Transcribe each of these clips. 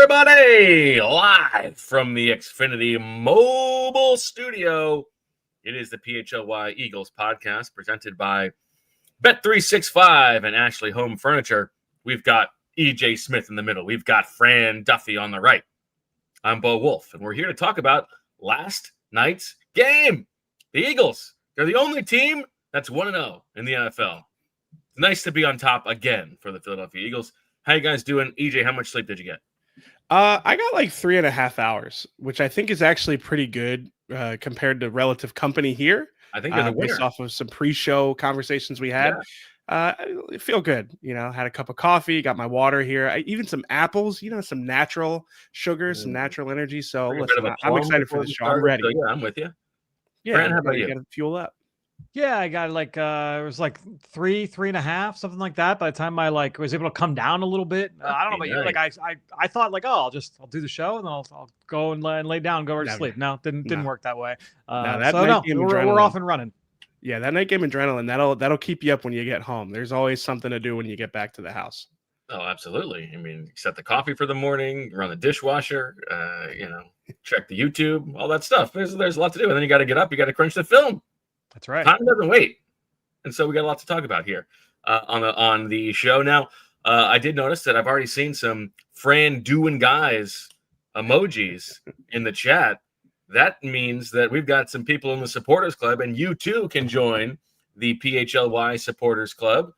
everybody! Live from the Xfinity Mobile Studio. It is the PHLY Eagles podcast presented by Bet365 and Ashley Home Furniture. We've got EJ Smith in the middle. We've got Fran Duffy on the right. I'm Bo Wulf, and we're here to talk about last night's game. The Eagles, they're the only team that's 1-0 in the NFL. It's nice to be on top again for the Philadelphia Eagles. How you guys doing? EJ, how much sleep did you get? I got like 3.5 hours, which I think is actually pretty good compared to relative company here. I think you're the winner. Based off of some pre-show conversations we had. I feel good. Had a cup of coffee, got my water here, even some apples, some natural sugars, some natural energy. So listen, I'm excited for this show. I'm ready. So, yeah, I'm with you. Yeah, Brandon, how about you? Got to fuel up. Yeah, I got like it was like 3.5, something like that. By the time I was able to come down a little bit, I don't know about you. Like I thought like, I'll do the show and I'll go and lay down, go to sleep. No, didn't work that way. We're off and running. Yeah, that night game adrenaline that'll keep you up when you get home. There's always something to do when you get back to the house. Oh, absolutely. I mean, set the coffee for the morning, run the dishwasher, check the YouTube, all that stuff. There's a lot to do, and then you got to get up, you got to crunch the film. That's right. Time doesn't wait. And so we got a lot to talk about here on the show. Now, I did notice that I've already seen some Fran doing guys emojis in the chat. That means that we've got some people in the Supporters Club, and you too can join the PHLY Supporters Club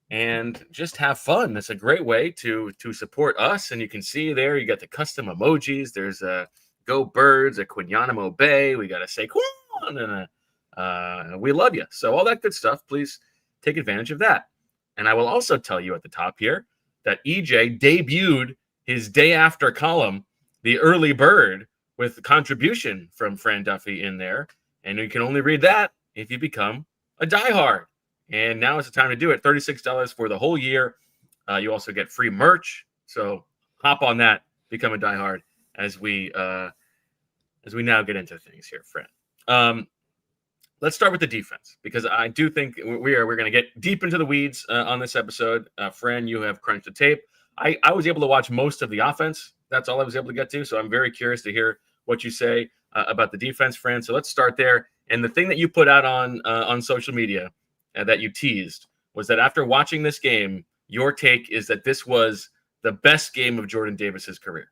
and just have fun. That's a great way to support us. And you can see there, you got the custom emojis. There's a Go Birds, a Quinyanamo Bay. We got a Saquon and we love you. So all that good stuff, please take advantage of that. And I will also tell you at the top here that EJ debuted his day after column, the early bird, with the contribution from Fran Duffy in there. And you can only read that if you become a diehard. And now is the time to do it. $36 for the whole year. You also get free merch. So hop on that, become a diehard as we now get into things here, Fran. Let's start with the defense, because I do think we're going to get deep into the weeds on this episode. Fran, you have crunched the tape. I was able to watch most of the offense. That's all I was able to get to. So I'm very curious to hear what you say about the defense, Fran. So let's start there. And the thing that you put out on social media that you teased was that after watching this game, your take is that this was the best game of Jordan Davis's career.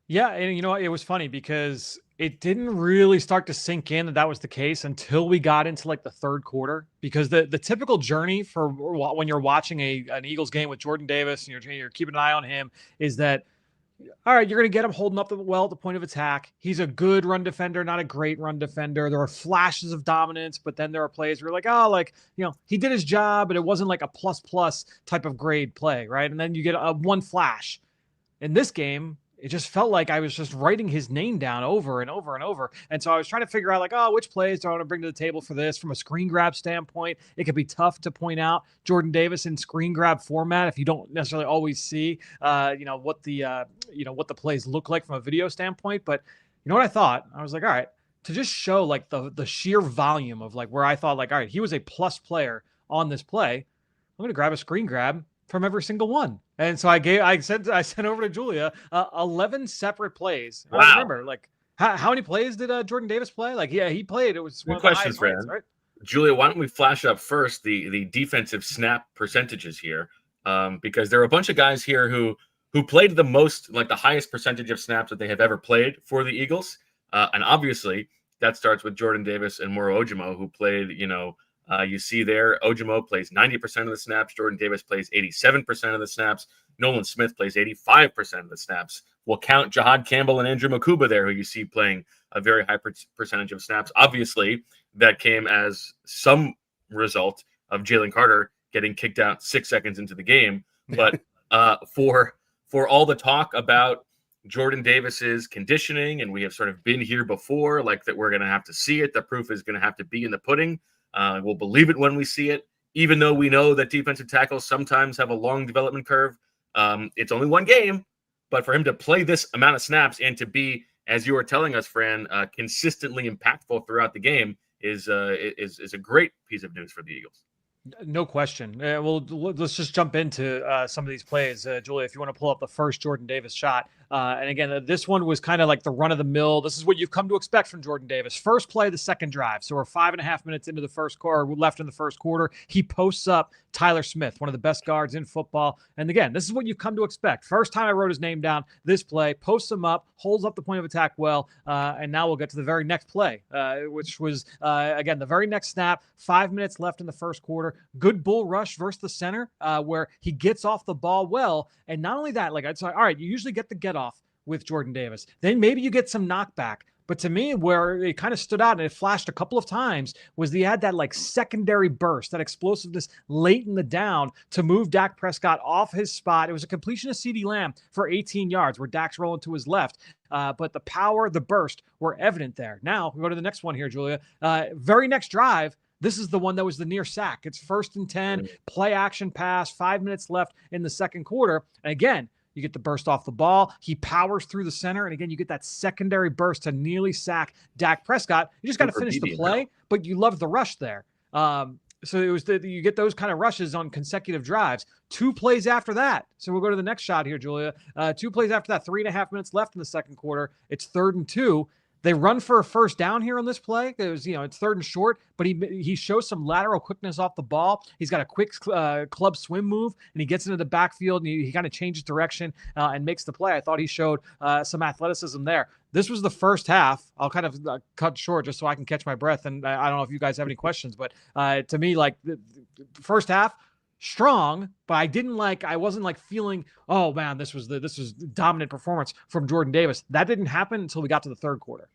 Yeah, and it was funny because it didn't really start to sink in that was the case until we got into like the third quarter, because the typical journey for when you're watching an Eagles game with Jordan Davis and you're keeping an eye on him is that, all right, you're going to get him holding up well at the point of attack. He's a good run defender, not a great run defender. There are flashes of dominance, but then there are plays where you're like, he did his job, but it wasn't like a plus type of grade play, right? And then you get one flash. In this game, it just felt like I was just writing his name down over and over and over. And so I was trying to figure out which plays do I want to bring to the table for this from a screen grab standpoint. It could be tough to point out Jordan Davis in screen grab format if you don't necessarily always see, what the plays look like from a video standpoint. But you know what I thought? I was like, all right, to just show like the sheer volume of like where I thought like, all right, he was a plus player on this play. I'm going to grab a screen grab from every single one. And so I sent over to Julia 11 separate plays. Wow. I remember how many plays did Jordan Davis play? He played. It was one of the highest rates, right? Julia, why don't we flash up first the defensive snap percentages here? Because there are a bunch of guys here who played the most, like the highest percentage of snaps that they have ever played for the Eagles. And obviously that starts with Jordan Davis and Moro Ojomo, who played, you see there, Ojomo plays 90% of the snaps. Jordan Davis plays 87% of the snaps. Nolan Smith plays 85% of the snaps. We'll count Jihaad Campbell and Drew Mukuba there, who you see playing a very high percentage of snaps. Obviously, that came as some result of Jalen Carter getting kicked out 6 seconds into the game. But for all the talk about Jordan Davis's conditioning, and we have sort of been here before, like that we're going to have to see it. The proof is going to have to be in the pudding. We'll believe it when we see it, even though we know that defensive tackles sometimes have a long development curve. It's only one game, but for him to play this amount of snaps and to be, as you were telling us, Fran, consistently impactful throughout the game is a great piece of news for the Eagles. No question. Well, let's just jump into some of these plays. Julia, if you want to pull up the first Jordan Davis shot. And again, this one was kind of like the run of the mill. This is what you've come to expect from Jordan Davis. First play, the second drive. So we're 5.5 minutes into the first quarter, left in the first quarter. He posts up Tyler Smith, one of the best guards in football. And again, this is what you've come to expect. First time I wrote his name down, this play, posts him up, holds up the point of attack well. And now we'll get to the very next play, which was, again, the very next snap, 5 minutes left in the first quarter. Good bull rush versus the center, where he gets off the ball well. And not only that, like I'd say, all right, you usually get the get off with Jordan Davis. Then maybe you get some knockback. But to me, where it kind of stood out and it flashed a couple of times was he had that like secondary burst, that explosiveness late in the down to move Dak Prescott off his spot. It was a completion of CeeDee Lamb for 18 yards where Dak's rolling to his left. But the power, the burst were evident there. Now we go to the next one here, Julia. Very next drive. This is the one that was the near sack. It's 1st and 10, play action pass, 5 minutes left in the second quarter. And again, you get the burst off the ball. He powers through the center. And again, you get that secondary burst to nearly sack Dak Prescott. You just got to finish the play, but you love the rush there. So it was you get those kind of rushes on consecutive drives. 2 plays after that. So we'll go to the next shot here, Julia. 2 plays after that, 3.5 minutes left in the second quarter. It's 3rd and 2. They run for a first down here on this play. It was, it's 3rd and short, but he shows some lateral quickness off the ball. He's got a quick club swim move, and he gets into the backfield, and he kind of changes direction and makes the play. I thought he showed some athleticism there. This was the first half. I'll kind of cut short just so I can catch my breath, and I don't know if you guys have any questions, but to me, like the first half, strong, but I wasn't feeling, oh man, this was dominant performance from Jordan Davis. That didn't happen until we got to the third quarter.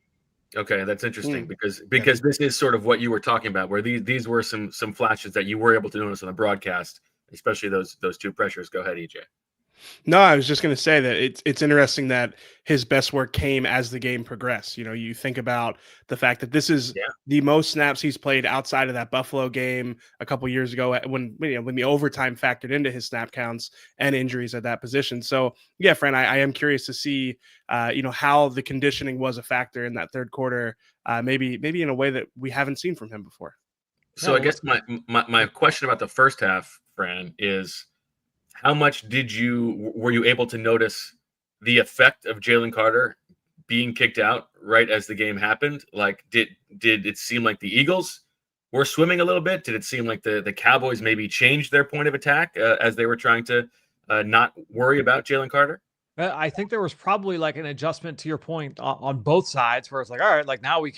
Okay, that's interesting because this is sort of what you were talking about, where these were some flashes that you were able to notice on the broadcast, especially those 2 pressures. Go ahead, EJ. No, I was just going to say that it's interesting that his best work came as the game progressed. You think about the fact that this is the most snaps he's played outside of that Buffalo game a couple years ago when the overtime factored into his snap counts and injuries at that position. So yeah, Fran, I am curious to see how the conditioning was a factor in that third quarter, maybe in a way that we haven't seen from him before. So I guess my question about the first half, Fran, is how much were you able to notice the effect of Jalen Carter being kicked out right as the game happened? Like, did it seem like the Eagles were swimming a little bit? Did it seem like the Cowboys maybe changed their point of attack as they were trying to not worry about Jalen Carter? I think there was probably like an adjustment to your point on both sides where it's like, all right, like now we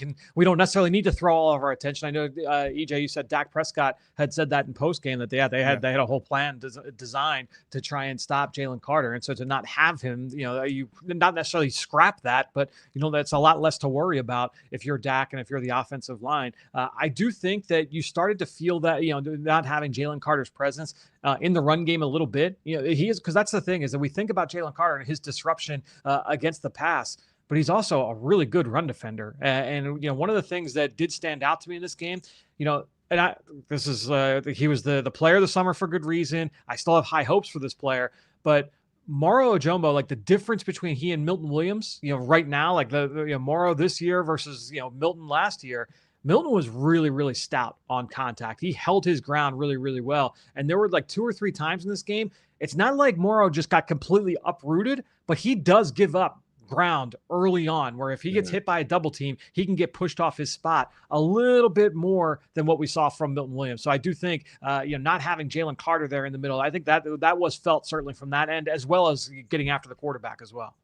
don't necessarily need to throw all of our attention. I know EJ, you said Dak Prescott had said that in post game that they had a whole plan designed to try and stop Jalen Carter. And so to not have him, you not necessarily scrap that, but that's a lot less to worry about if you're Dak and if you're the offensive line. I do think that you started to feel that, not having Jalen Carter's presence in the run game a little bit, he is, because that's the thing is that we think about Jalen Carter and his disruption against the pass, but he's also a really good run defender. And one of the things that did stand out to me in this game, he was the player of the summer for good reason. I still have high hopes for this player, but Moro Ojomo, like the difference between he and Milton Williams, right now, like the Moro this year versus Milton last year. Milton was really, really stout on contact. He held his ground really, really well. And there were like 2 or 3 times in this game. It's not like Moro just got completely uprooted, but he does give up ground early on where if he gets hit by a double team, he can get pushed off his spot a little bit more than what we saw from Milton Williams. So I do think, not having Jalen Carter there in the middle, I think that was felt certainly from that end, as well as getting after the quarterback as well.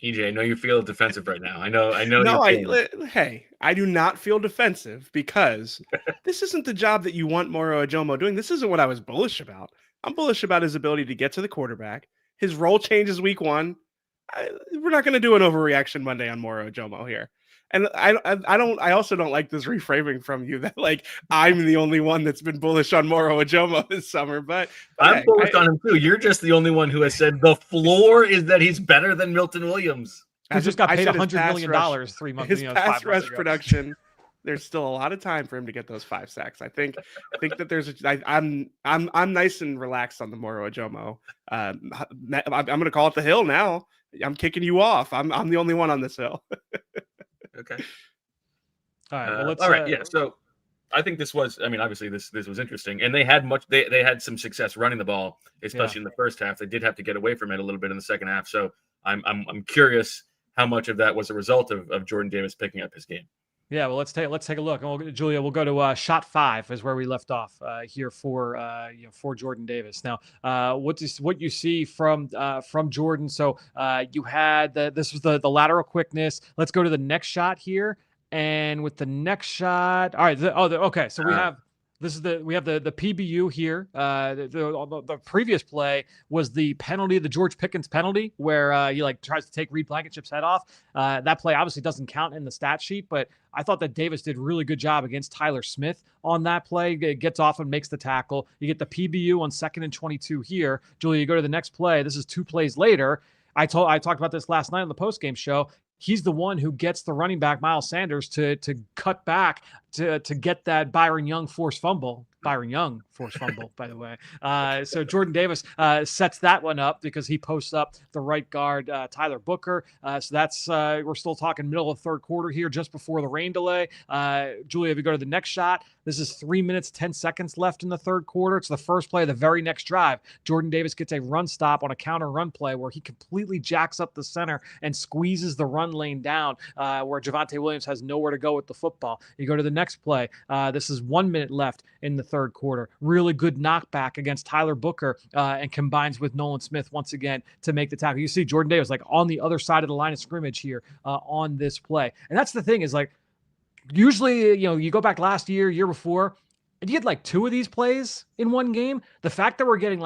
EJ, I know you feel defensive right now. I know. No, I do not feel defensive because this isn't the job that you want Moro Ojomo doing. This isn't what I was bullish about. I'm bullish about his ability to get to the quarterback. His role changes week 1. We're not going to do an overreaction Monday on Moro Ojomo here. And I also don't like this reframing from you that like I'm the only one that's been bullish on Moro Ojomo this summer, but I'm bullish on him too. You're just the only one who has said the floor is that he's better than Milton Williams. He just got paid $100 million 3 months. His pass rush production. There's still a lot of time for him to get those 5 sacks. I think that I'm nice and relaxed on the Moro Ojomo. I'm going to call it the hill now. I'm kicking you off. I'm the only one on this hill. Okay. All right. Well, all right. Yeah. So I think this was. I mean, obviously this was interesting, and they had much. They had some success running the ball, especially in the first half. They did have to get away from it a little bit in the second half. So I'm curious how much of that was a result of Jordan Davis picking up his game. Yeah, well, let's take a look. Julia, we'll go to shot 5 is where we left off here for for Jordan Davis. Now, what you see from Jordan? So you had this was the lateral quickness. Let's go to the next shot here, and with the next shot, all right. Okay, so we have. We have the PBU here. The previous play was the penalty, the George Pickens penalty, where he tries to take Reed Blankenship's head off. That play obviously doesn't count in the stat sheet, but I thought that Davis did a really good job against Tyler Smith on that play. It gets off and makes the tackle. You get the PBU on 2nd and 22 here. Julia, you go to the next play. This is 2 plays later. I talked about this last night on the postgame show. He's the one who gets the running back, Miles Sanders, to cut back to get that Byron Young forced fumble. Byron Young forced fumble, by the way. So Jordan Davis sets that one up because he posts up the right guard, Tyler Booker. So that's we're still talking middle of third quarter here, just before the rain delay. Julia, if you go to the next shot, this is 3 minutes, 10 seconds left in the third quarter. It's the first play of the very next drive. Jordan Davis gets a run stop on a counter run play where he completely jacks up the center and squeezes the run lane down where Javonte Williams has nowhere to go with the football. You go to the next play. This is 1 minute left in the third quarter. Really good knockback against Tyler Booker and combines with Nolan Smith once again to make the tackle. You see Jordan Davis on the other side of the line of scrimmage here on this play. And that's the thing is usually, you go back last year before, and you get 2 of these plays in one game. The fact that we're getting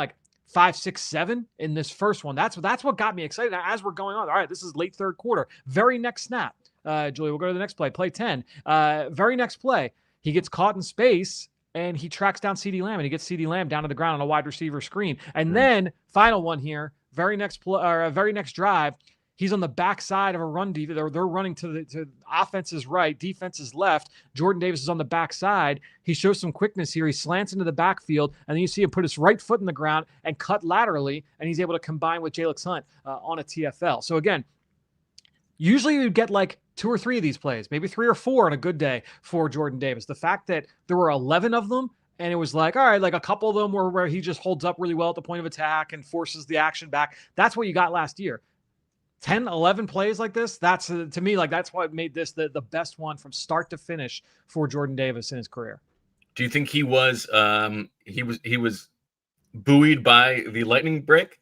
5, 6, 7 in this first one, that's what got me excited as we're going on. All right, this is late third quarter. Very next snap. Julie, we'll go to the next play. Play 10. Very next play. He gets caught in space, and he tracks down CeeDee Lamb, and he gets CeeDee Lamb down to the ground on a wide receiver screen. And then, final one here, very next drive, he's on the backside of a run. They're running to offense's right, defense's left. Jordan Davis is on the backside. He shows some quickness here. He slants into the backfield, and then you see him put his right foot in the ground and cut laterally, and he's able to combine with Jalen Hunt on a TFL. So again, usually you'd get 2 or 3 of these plays, maybe 3 or 4 on a good day for Jordan Davis. The fact that there were 11 of them, and it was all right, a couple of them were where he just holds up really well at the point of attack and forces the action back. That's what you got last year. 10, 11 plays like this, that's to me, that's what made this the best one from start to finish for Jordan Davis in his career. Do you think he was buoyed by the lightning break?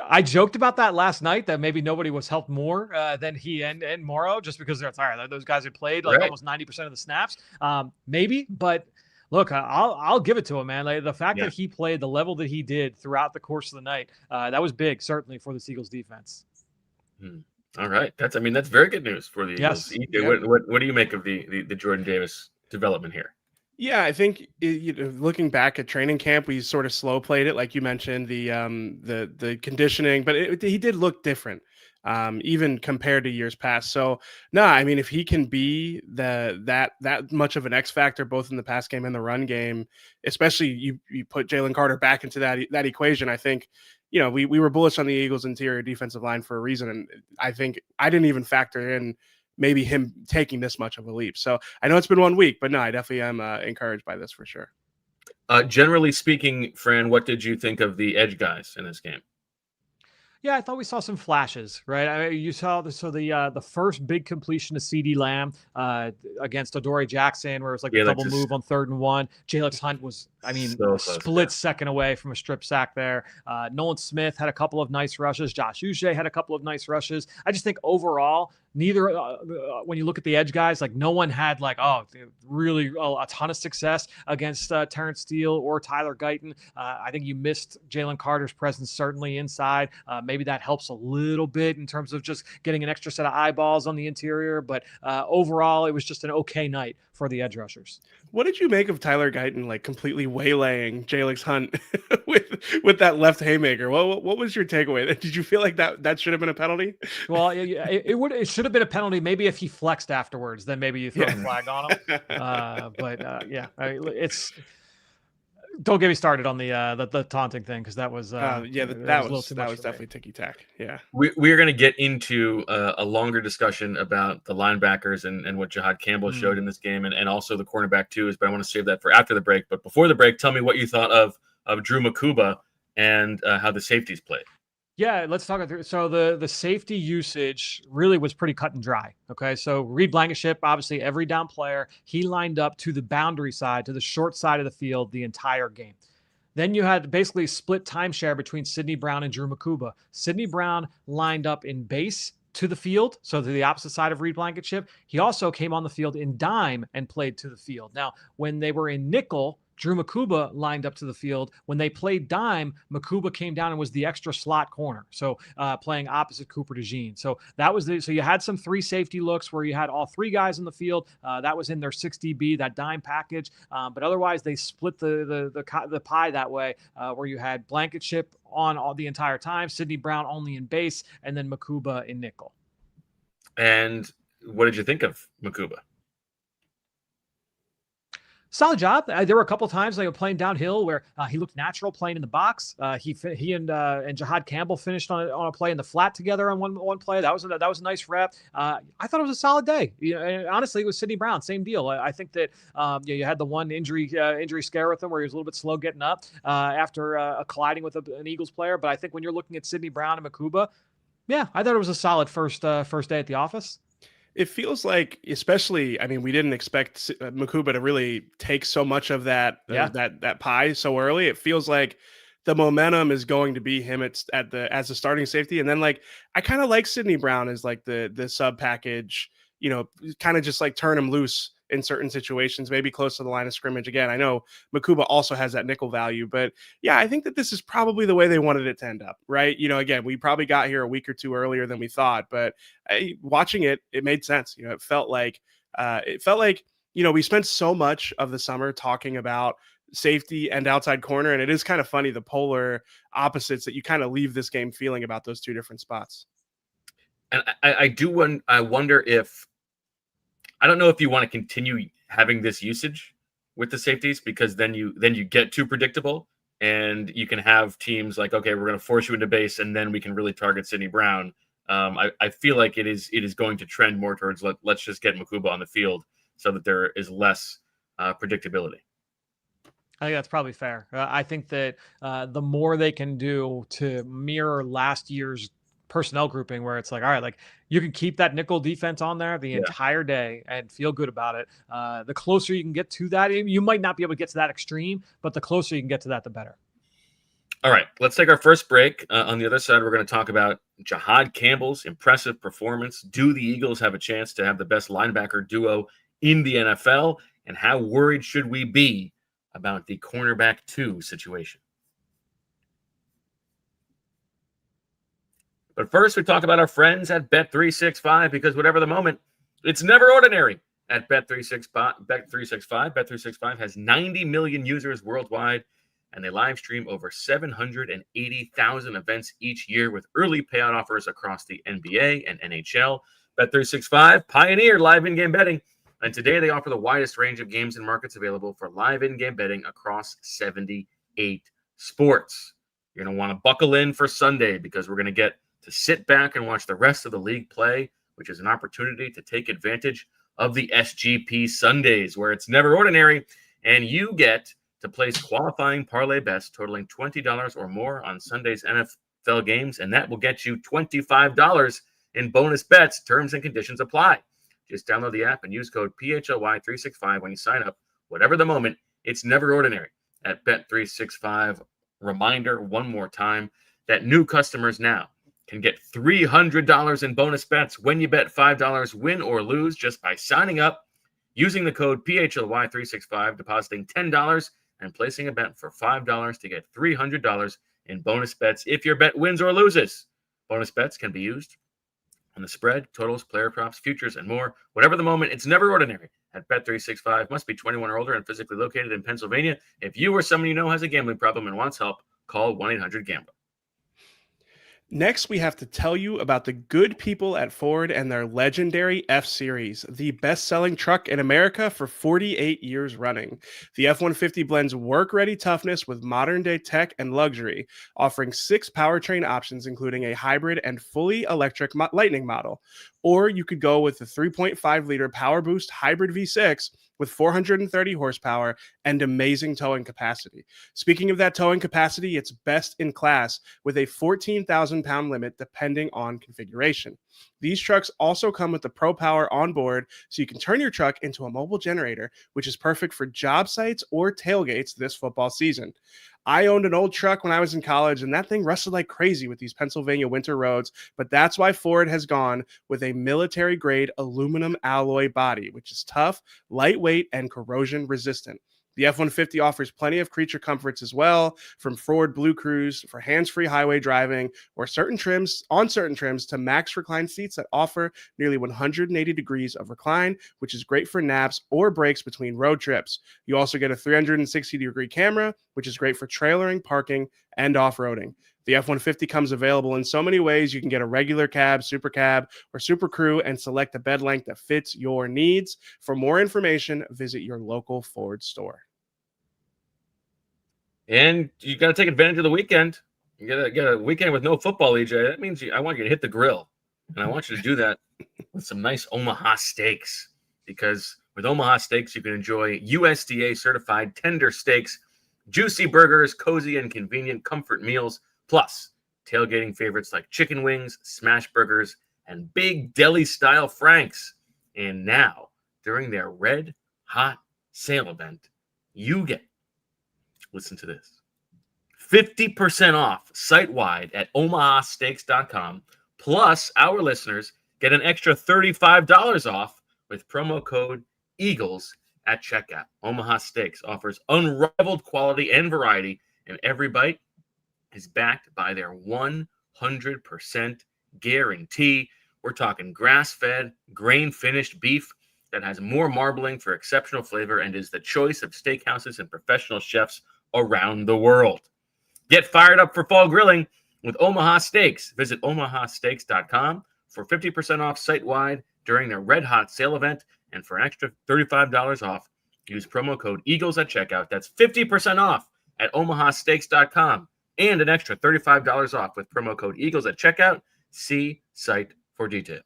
I joked about that last night, that maybe nobody was helped more than he and Morrow, just because they're tired. Those guys had played almost 90% of the snaps. Maybe, but look, I'll give it to him, man. The fact that he played the level that he did throughout the course of the night, that was big, certainly for the Eagles defense. All right, that's very good news for the Eagles. Yes. What do you make of the Jordan Davis development here? Yeah, I think looking back at training camp, we sort of slow played it, like you mentioned, the conditioning, but he did look different, even compared to years past. So no, I mean, if he can be that much of an X factor, both in the pass game and the run game, especially you put Jalen Carter back into that equation, I think. We were bullish on the Eagles' interior defensive line for a reason, and I think I didn't even factor in maybe him taking this much of a leap. So I know it's been 1 week, but no, I definitely am encouraged by this for sure. Generally speaking, Fran, what did you think of the edge guys in this game? Yeah, I thought we saw some flashes, right? I mean, you saw the first big completion to CeeDee Lamb against Adoree Jackson, where it was a double move on 3rd and 1. Jalen Hunt was, split second away from a strip sack there. Nolan Smith had a couple of nice rushes. Josh Uche had a couple of nice rushes. I just think overall, neither when you look at the edge guys, no one had really a ton of success against Terrence Steele or Tyler Guyton. I think you missed Jalen Carter's presence certainly inside. Maybe that helps a little bit in terms of just getting an extra set of eyeballs on the interior. But overall, it was just an okay night for the edge rushers. What did you make of Tyler Guyton completely waylaying Jalen Hunt with that left haymaker? What was your takeaway? Did you feel like that should have been a penalty? Well, it should have been a penalty. Maybe if he flexed afterwards, then maybe you throw a flag on him. It's Don't get me started on the taunting thing, because that was that was a little too much was for me. definitely ticky tack. Yeah, We're going to get into a longer discussion about the linebackers and what Jihaad Campbell showed in this game, and also the cornerback twos. But I want to save that for after the break. But before the break, tell me what you thought of Drew Mukuba and how the safeties played. Yeah, let's talk through. So the safety usage really was pretty cut and dry. Okay, so Reed Blankenship, obviously every down player, he lined up to the boundary side, to the short side of the field the entire game. Then you had basically split timeshare between Sidney Brown and Drew Mukuba. Sidney Brown lined up in base to the field, so to the opposite side of Reed Blankenship. He also came on the field in dime and played to the field. Now, when they were in nickel, Drew Mukuba lined up to the field. When they played dime, Mukuba came down and was the extra slot corner, so playing opposite Cooper DeJean. So that was so you had some 3 safety looks where you had all 3 guys in the field. That was in their 6DB, that dime package. But otherwise, they split the pie that way, where you had Blankenship on all the entire time, Sidney Brown only in base, and then Mukuba in nickel. And what did you think of Mukuba? Solid job. There were a couple of times they were playing downhill where he looked natural playing in the box. He and Jihaad Campbell finished on a play in the flat together on one play. That was a nice rep. I thought it was a solid day. And honestly, it was Sidney Brown, same deal. I think that you had the one injury scare with him where he was a little bit slow getting up after colliding with an Eagles player. But I think when you're looking at Sidney Brown and Mukuba, yeah, I thought it was a solid first day at the office. it feels like, especially, I mean, we didn't expect Mukuba to really take so much of that that pie so early. It feels like the momentum is going to be him as a starting safety, and then like I kind of like Sidney Brown as like the sub package, kind of just like turn him loose in certain situations, maybe close to the line of scrimmage. Again, I know Mukuba also has that nickel value, but yeah, I think that this is probably the way they wanted it to end up, right? Again, we probably got here a week or two earlier than we thought, but watching it made sense. It felt like we spent so much of the summer talking about safety and outside corner, and it is kind of funny, the polar opposites that you kind of leave this game feeling about those two different spots. And I wonder if, I don't know if you want to continue having this usage with the safeties, because then you get too predictable, and you can have teams like, okay, we're going to force you into base, and then we can really target Sidney Brown. I feel like it is going to trend more towards let's just get Mukuba on the field so that there is less predictability. I think that's probably fair. I think that the more they can do to mirror last year's personnel grouping, where it's like, all right, like you can keep that nickel defense on there the entire day and feel good about it. The closer you can get to that, you might not be able to get to that extreme, but the closer you can get to that, the better. All right, let's take our first break. On the other side, we're going to talk about Jihaad Campbell's impressive performance. Do the Eagles have a chance to have the best linebacker duo in the NFL? And how worried should we be about the cornerback 2 situation? But first, we talk about our friends at Bet365, because whatever the moment, it's never ordinary at Bet365. Bet365 has 90 million users worldwide, and they live stream over 780,000 events each year with early payout offers across the NBA and NHL. Bet365 pioneered live in-game betting, and today they offer the widest range of games and markets available for live in-game betting across 78 sports. You're going to want to buckle in for Sunday, because we're going to get to sit back and watch the rest of the league play, which is an opportunity to take advantage of the SGP Sundays, where it's never ordinary, and you get to place qualifying parlay bets totaling $20 or more on Sunday's NFL games, and that will get you $25 in bonus bets. Terms and conditions apply. Just download the app and use code PHLY365 when you sign up. Whatever the moment, it's never ordinary at Bet365. Reminder one more time that new customers now can get $300 in bonus bets when you bet $5, win or lose, just by signing up using the code PHLY365, depositing $10 and placing a bet for $5 to get $300 in bonus bets if your bet wins or loses. Bonus bets can be used on the spread, totals, player props, futures, and more. Whatever the moment, it's never ordinary at Bet365. Must be 21 or older and physically located in Pennsylvania. If you or someone you know has a gambling problem and wants help, call 1-800-GAMBLER. Next, we have to tell you about the good people at Ford and their legendary F-Series, the best-selling truck in America for 48 years running. The F-150 blends work-ready toughness with modern-day tech and luxury, offering 6 powertrain options, including a hybrid and fully electric Lightning model. Or you could go with the 3.5-liter Power Boost Hybrid V6 with 430 horsepower and amazing towing capacity. Speaking of that towing capacity, it's best in class with a 14,000-pound limit depending on configuration. These trucks also come with the Pro Power on board, so you can turn your truck into a mobile generator, which is perfect for job sites or tailgates this football season. I owned an old truck when I was in college, and that thing rusted like crazy with these Pennsylvania winter roads, but that's why Ford has gone with a military-grade aluminum alloy body, which is tough, lightweight, and corrosion-resistant. The F-150 offers plenty of creature comforts as well, from Ford Blue Cruise for hands-free highway driving, or certain trims to max recline seats that offer nearly 180 degrees of recline, which is great for naps or breaks between road trips. You also get a 360-degree camera, which is great for trailering, parking, and off-roading. The F-150 comes available in so many ways. You can get a regular cab, super cab, or super crew and select a bed length that fits your needs. For more information, visit your local Ford store. And you got to take advantage of the weekend. You get a weekend with no football, EJ. That means I want you to hit the grill. And I want you to do that with some nice Omaha steaks. Because with Omaha steaks, you can enjoy USDA certified tender steaks, juicy burgers, cozy and convenient comfort meals, plus tailgating favorites like chicken wings, smash burgers, and big deli-style franks. And now, during their red hot sale event, you get, listen to this, 50% off site-wide at omahasteaks.com. Plus, our listeners get an extra $35 off with promo code EAGLES at checkout. Omaha Steaks offers unrivaled quality and variety, and every bite is backed by their 100% guarantee. We're talking grass-fed, grain-finished beef that has more marbling for exceptional flavor and is the choice of steakhouses and professional chefs around the world. Get fired up for fall grilling with Omaha Steaks. Visit omahasteaks.com for 50% off site-wide during their Red Hot sale event, and for an extra $35 off, use promo code EAGLES at checkout. That's 50% off at omahasteaks.com and an extra $35 off with promo code EAGLES at checkout. See site for details.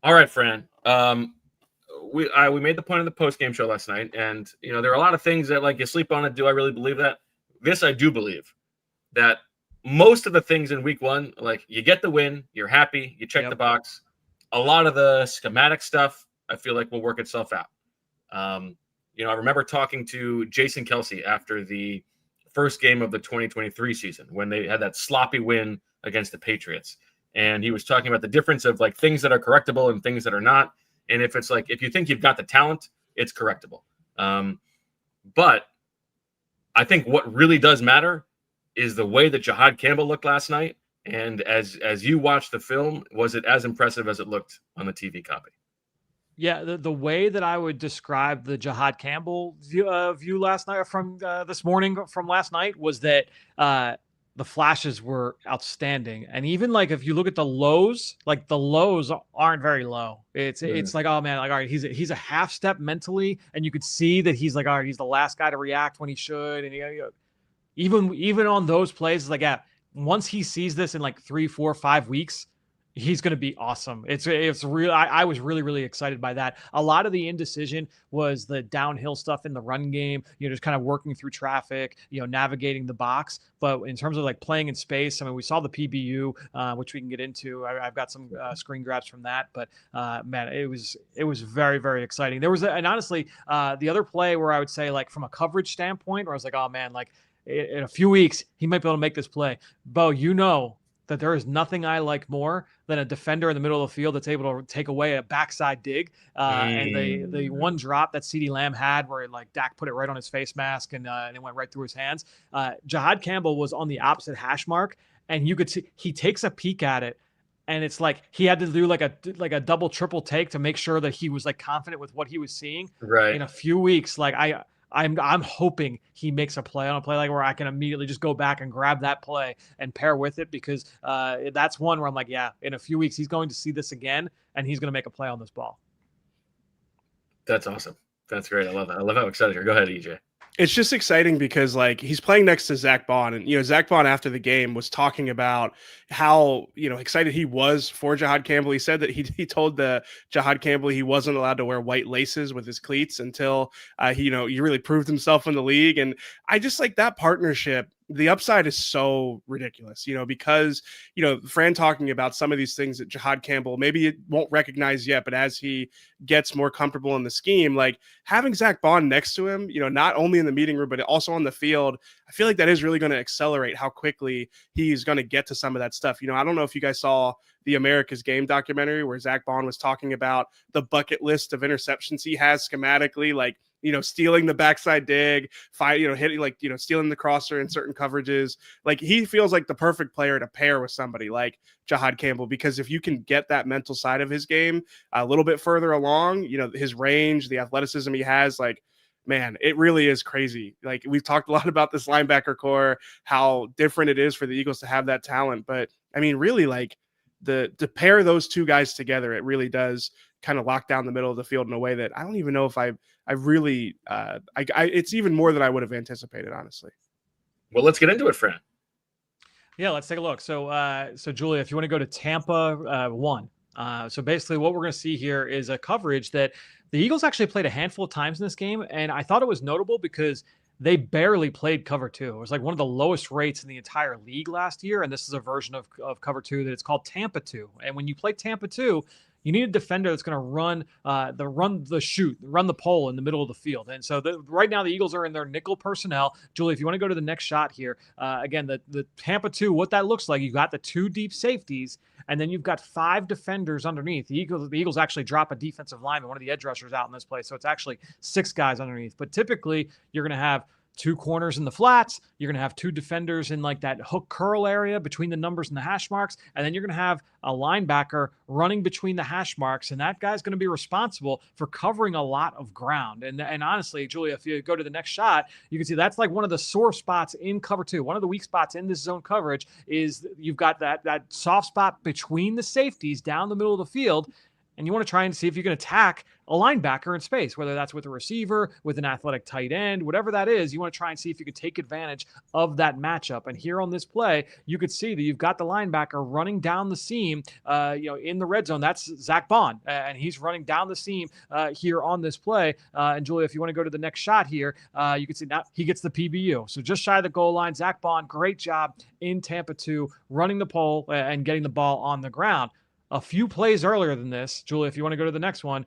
All right, Fran. We made the point of the post-game show last night, and there are a lot of things that you sleep on it. Do I really believe that? This I do believe, that most of the things in week one, you get the win, you're happy, you check the box. A lot of the schematic stuff, I feel like will work itself out. I remember talking to Jason Kelsey after the first game of the 2023 season when they had that sloppy win against the Patriots. And he was talking about the difference of things that are correctable and things that are not. And if it's if you think you've got the talent, it's correctable. But I think what really does matter is the way that Jihaad Campbell looked last night. And as you watched the film, was it as impressive as it looked on the TV copy? Yeah, the way that I would describe the Jihaad Campbell view last night from this morning from last night was that the flashes were outstanding. And even if you look at the lows, the lows aren't very low. It's oh man, all right, he's a half step mentally, and you could see that he's all right, he's the last guy to react when he should. And even on those plays, once he sees this in 3, 4, 5 weeks, he's going to be awesome. It's real. I was really, really excited by that. A lot of the indecision was the downhill stuff in the run game, just kind of working through traffic, navigating the box. But in terms of playing in space, I mean, we saw the PBU, which we can get into. I've got some screen grabs from that, but man, it was very, very exciting. There was, and honestly, the other play where I would say from a coverage standpoint, where I was oh man, in a few weeks, he might be able to make this play. Bo, that there is nothing I like more than a defender in the middle of the field that's able to take away a backside dig. And the one drop that CeeDee Lamb had where Dak put it right on his face mask and it went right through his hands. Jihaad Campbell was on the opposite hash mark, and you could see he takes a peek at it. And it's he had to do a double, triple take to make sure that he was confident with what he was seeing. Right. In a few weeks, I'm hoping he makes a play on a play like where I can immediately just go back and grab that play and pair with it, because that's one where I'm like, yeah, in a few weeks he's going to see this again and he's going to make a play on this ball. That's awesome. That's great. I love that. I love how excited you're. Go ahead, EJ. It's just exciting because like he's playing next to Zack Baun, and Zack Baun after the game was talking about how excited he was for Jihaad Campbell. He said that he told the Jihaad Campbell he wasn't allowed to wear white laces with his cleats until he really proved himself in the league. And I just like that partnership. The upside is so ridiculous, because, Fran talking about some of these things that Jihaad Campbell maybe it won't recognize yet, but as he gets more comfortable in the scheme, like having Zack Baun next to him, not only in the meeting room, but also on the field, I feel like that is really going to accelerate how quickly he's going to get to some of that stuff. I don't know if you guys saw the America's Game documentary where Zack Baun was talking about the bucket list of interceptions he has schematically, like, stealing the backside dig, hitting, like, stealing the crosser in certain coverages. Like, he feels like the perfect player to pair with somebody like Jihaad Campbell, because if you can get that mental side of his game a little bit further along, his range, the athleticism he has, like, man, it really is crazy. Like, we've talked a lot about this linebacker core, how different it is for the Eagles to have that talent. But I mean, really, like, to pair those two guys together, it really does kind of lock down the middle of the field in a way that I don't even know if I really it's even more than I would have anticipated, honestly. Well, let's get into it, Fran. Yeah, let's take a look. So Julia, if you want to go to Tampa 1. So basically what we're going to see here is a coverage that the Eagles actually played a handful of times in this game. And I thought it was notable because they barely played cover 2. It was like one of the lowest rates in the entire league last year. And this is a version of cover 2 that it's called Tampa 2. And when you play Tampa 2, you need a defender that's going to run the pole in the middle of the field. And so right now the Eagles are in their nickel personnel. Julie, if you want to go to the next shot here, again, the Tampa 2, what that looks like, you got the 2 deep safeties, and then you've got 5 defenders underneath. The Eagles actually drop a defensive lineman, one of the edge rushers out in this play. So it's actually 6 guys underneath. But typically you're going to have 2 corners in the flats. You're going to have 2 defenders in like that hook curl area between the numbers and the hash marks. And then you're going to have a linebacker running between the hash marks. And that guy's going to be responsible for covering a lot of ground. And honestly, Julia, if you go to the next shot, you can see that's like one of the sore spots in cover 2. One of the weak spots in this zone coverage is you've got that soft spot between the safeties down the middle of the field. And you want to try and see if you can attack a linebacker in space, whether that's with a receiver, with an athletic tight end, whatever that is. You want to try and see if you can take advantage of that matchup. And here on this play, you could see that you've got the linebacker running down the seam, in the red zone. That's Zack Baun, and he's running down the seam here on this play. And Julia, if you want to go to the next shot here, you can see now he gets the PBU. So just shy of the goal line, Zack Baun, great job in Tampa 2, running the pole and getting the ball on the ground. A few plays earlier than this, Julia, if you want to go to the next one,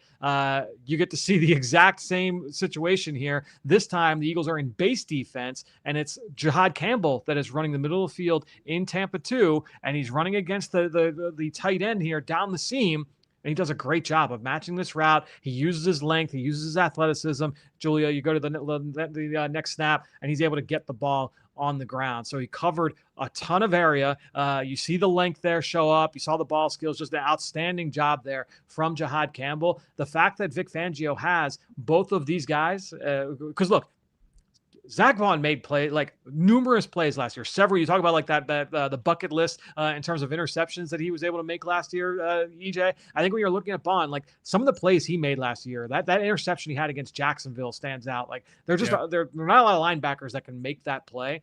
you get to see the exact same situation here. This time, the Eagles are in base defense, and it's Jihaad Campbell that is running the middle of the field in Tampa 2, and he's running against the tight end here down the seam, and he does a great job of matching this route. He uses his length. He uses his athleticism. Julia, you go to the next snap, and he's able to get the ball on the ground. So he covered a ton of area. You see the length there show up. You saw the ball skills, just an outstanding job there from Jihaad Campbell. The fact that Vic Fangio has both of these guys, because look, Zack Baun made numerous plays last year. Several. You talk about like that the bucket list in terms of interceptions that he was able to make last year. EJ, I think when you're looking at Baun, like some of the plays he made last year, that interception he had against Jacksonville stands out. Like they're not a lot of linebackers that can make that play.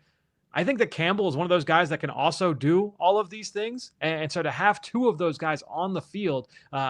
I think that Campbell is one of those guys that can also do all of these things. And so to have 2 of those guys on the field,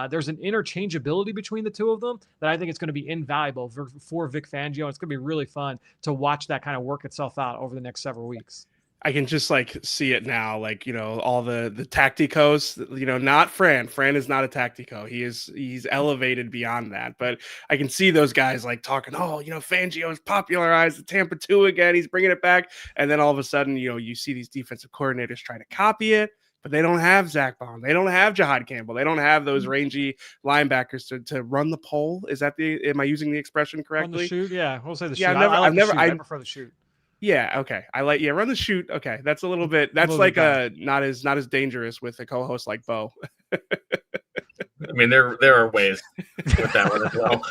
there's an interchangeability between the 2 of them that I think it's going to be invaluable for Vic Fangio. It's going to be really fun to watch that kind of work itself out over the next several weeks. I can just like see it now, like, all the tacticos, not Fran. Fran is not a tactico. He's elevated beyond that. But I can see those guys like talking, Fangio has popularized the Tampa 2 again. He's bringing it back. And then all of a sudden, you see these defensive coordinators trying to copy it, but they don't have Zack Baun. They don't have Jihaad Campbell. They don't have those rangy linebackers to run the pole. Am I using the expression correctly? Run the shoot. Yeah. We'll say the shoot. I prefer the shoot. Yeah, okay. Run the shoot. Okay, that's a little bit. That's like not as dangerous with a co-host like Bo. I mean, there are ways with that one as well.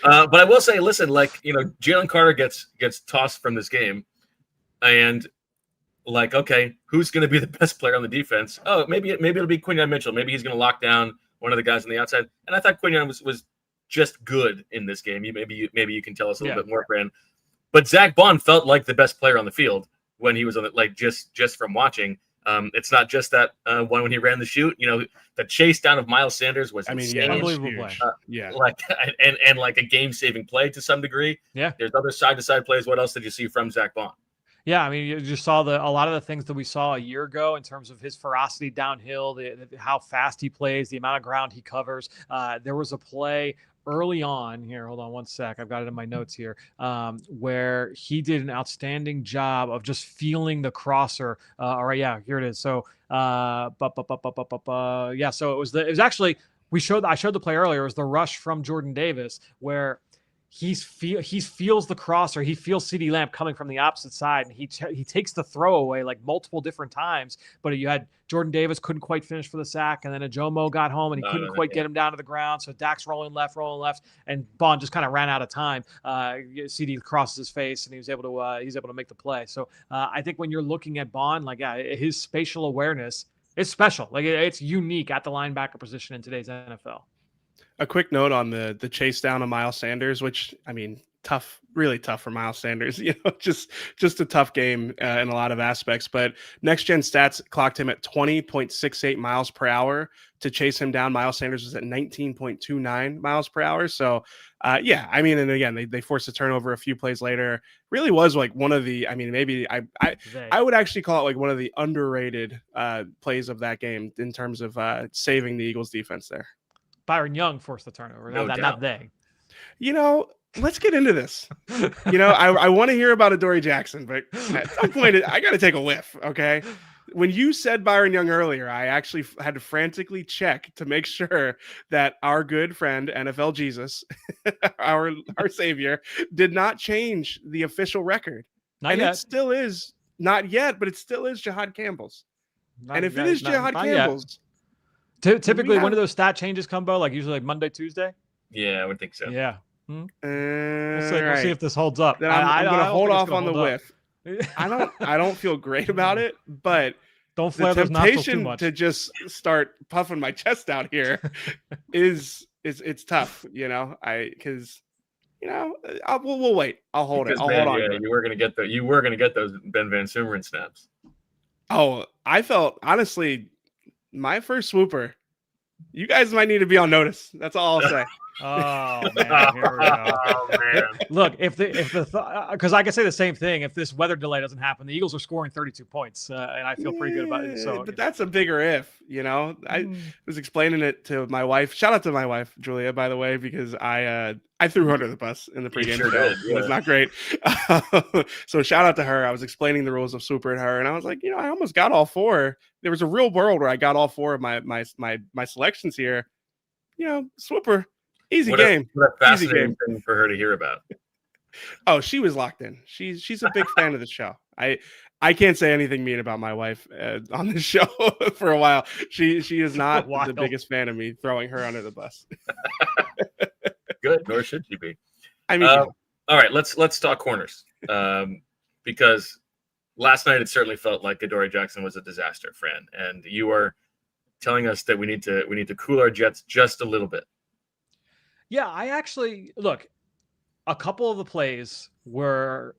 But I will say, listen, Jalen Carter gets tossed from this game, and okay, who's going to be the best player on the defense? Oh, maybe it'll be Quinyon Mitchell. Maybe he's going to lock down one of the guys on the outside. And I thought Quinyon was just good in this game. Maybe you can tell us a little bit more, Fran. But Zach Baun felt like the best player on the field when he was on it. Just from watching. It's not just that one when he ran the shoot. The chase down of Miles Sanders was insane. Unbelievable play. And a game-saving play to some degree. Yeah. There's other side-to-side plays. What else did you see from Zach Baun? Yeah, I mean, you just saw a lot of the things that we saw a year ago in terms of his ferocity downhill, how fast he plays, the amount of ground he covers. There was a play early on here. Hold on one sec. I've got it in my notes here, where he did an outstanding job of just feeling the crosser. All right, yeah, here it is. So, yeah, so it was actually I showed the play earlier. It was the rush from Jordan Davis where he feels the crosser. He feels CeeDee Lamb coming from the opposite side, and he takes the throw away multiple different times. But you had Jordan Davis couldn't quite finish for the sack, and then Ajomo got home and he couldn't quite get him down to the ground. So Dak's rolling left, and Baun just kind of ran out of time. CeeDee crosses his face, and he was able to make the play. So I think when you're looking at Baun, his spatial awareness is special. It's unique at the linebacker position in today's NFL. A quick note on the chase down of Miles Sanders, which, I mean, tough, really tough for Miles Sanders, just a tough game in a lot of aspects. But Next Gen Stats clocked him at 20.68 miles per hour to chase him down. Miles Sanders was at 19.29 miles per hour. So, yeah, I mean, and again, they forced a turnover a few plays later. Really was one of the, I mean, maybe I would actually call it one of the underrated plays of that game in terms of saving the Eagles defense there. Byron Young forced the turnover. Not they. Let's get into this. I want to hear about Adoree Jackson, but at some point, I got to take a whiff, okay? When you said Byron Young earlier, I actually had to frantically check to make sure that our good friend, NFL Jesus, our savior, did not change the official record. Not yet. It still is, not yet, but it still is Jihaad Campbell's. It is Jihaad Campbell's... Typically, when do those stat changes come, Bo? Usually Monday, Tuesday? Yeah, I would think so. Yeah. We'll see if this holds up. Then I'm going to hold off on the whiff. I don't feel great about it, but don't flare the those nostrils too much. To just start puffing my chest out here it's tough, we'll wait. I'll hold it. I'll hold on. Yeah, you were going to get those Ben Van Sumeren snaps. Oh, I felt honestly. My first swooper, you guys might need to be on notice. That's all I'll say. Oh man, here we go. Oh man. Look, because I can say the same thing. If this weather delay doesn't happen, the Eagles are scoring 32 points, and I feel pretty good about it. So, but that's a bigger if. I was explaining it to my wife. Shout out to my wife, Julia, by the way, because I threw her under the bus in the pregame. Sure did, It was not great. So shout out to her. I was explaining the rules of Super to her, and I was like, I almost got all four. There was a real world where I got all four of my selections here. Swooper, easy game. What a fascinating thing for her to hear about. Oh, she was locked in. She's a big fan of the show. I can't say anything mean about my wife on this show for a while. She is not the biggest fan of me throwing her under the bus. Good, nor should she be. I mean, all right, let's talk corners because last night it certainly felt like Adoree Jackson was a disaster, Fran, and you are telling us that we need to cool our jets just a little bit. Yeah, I actually look. A couple of the plays were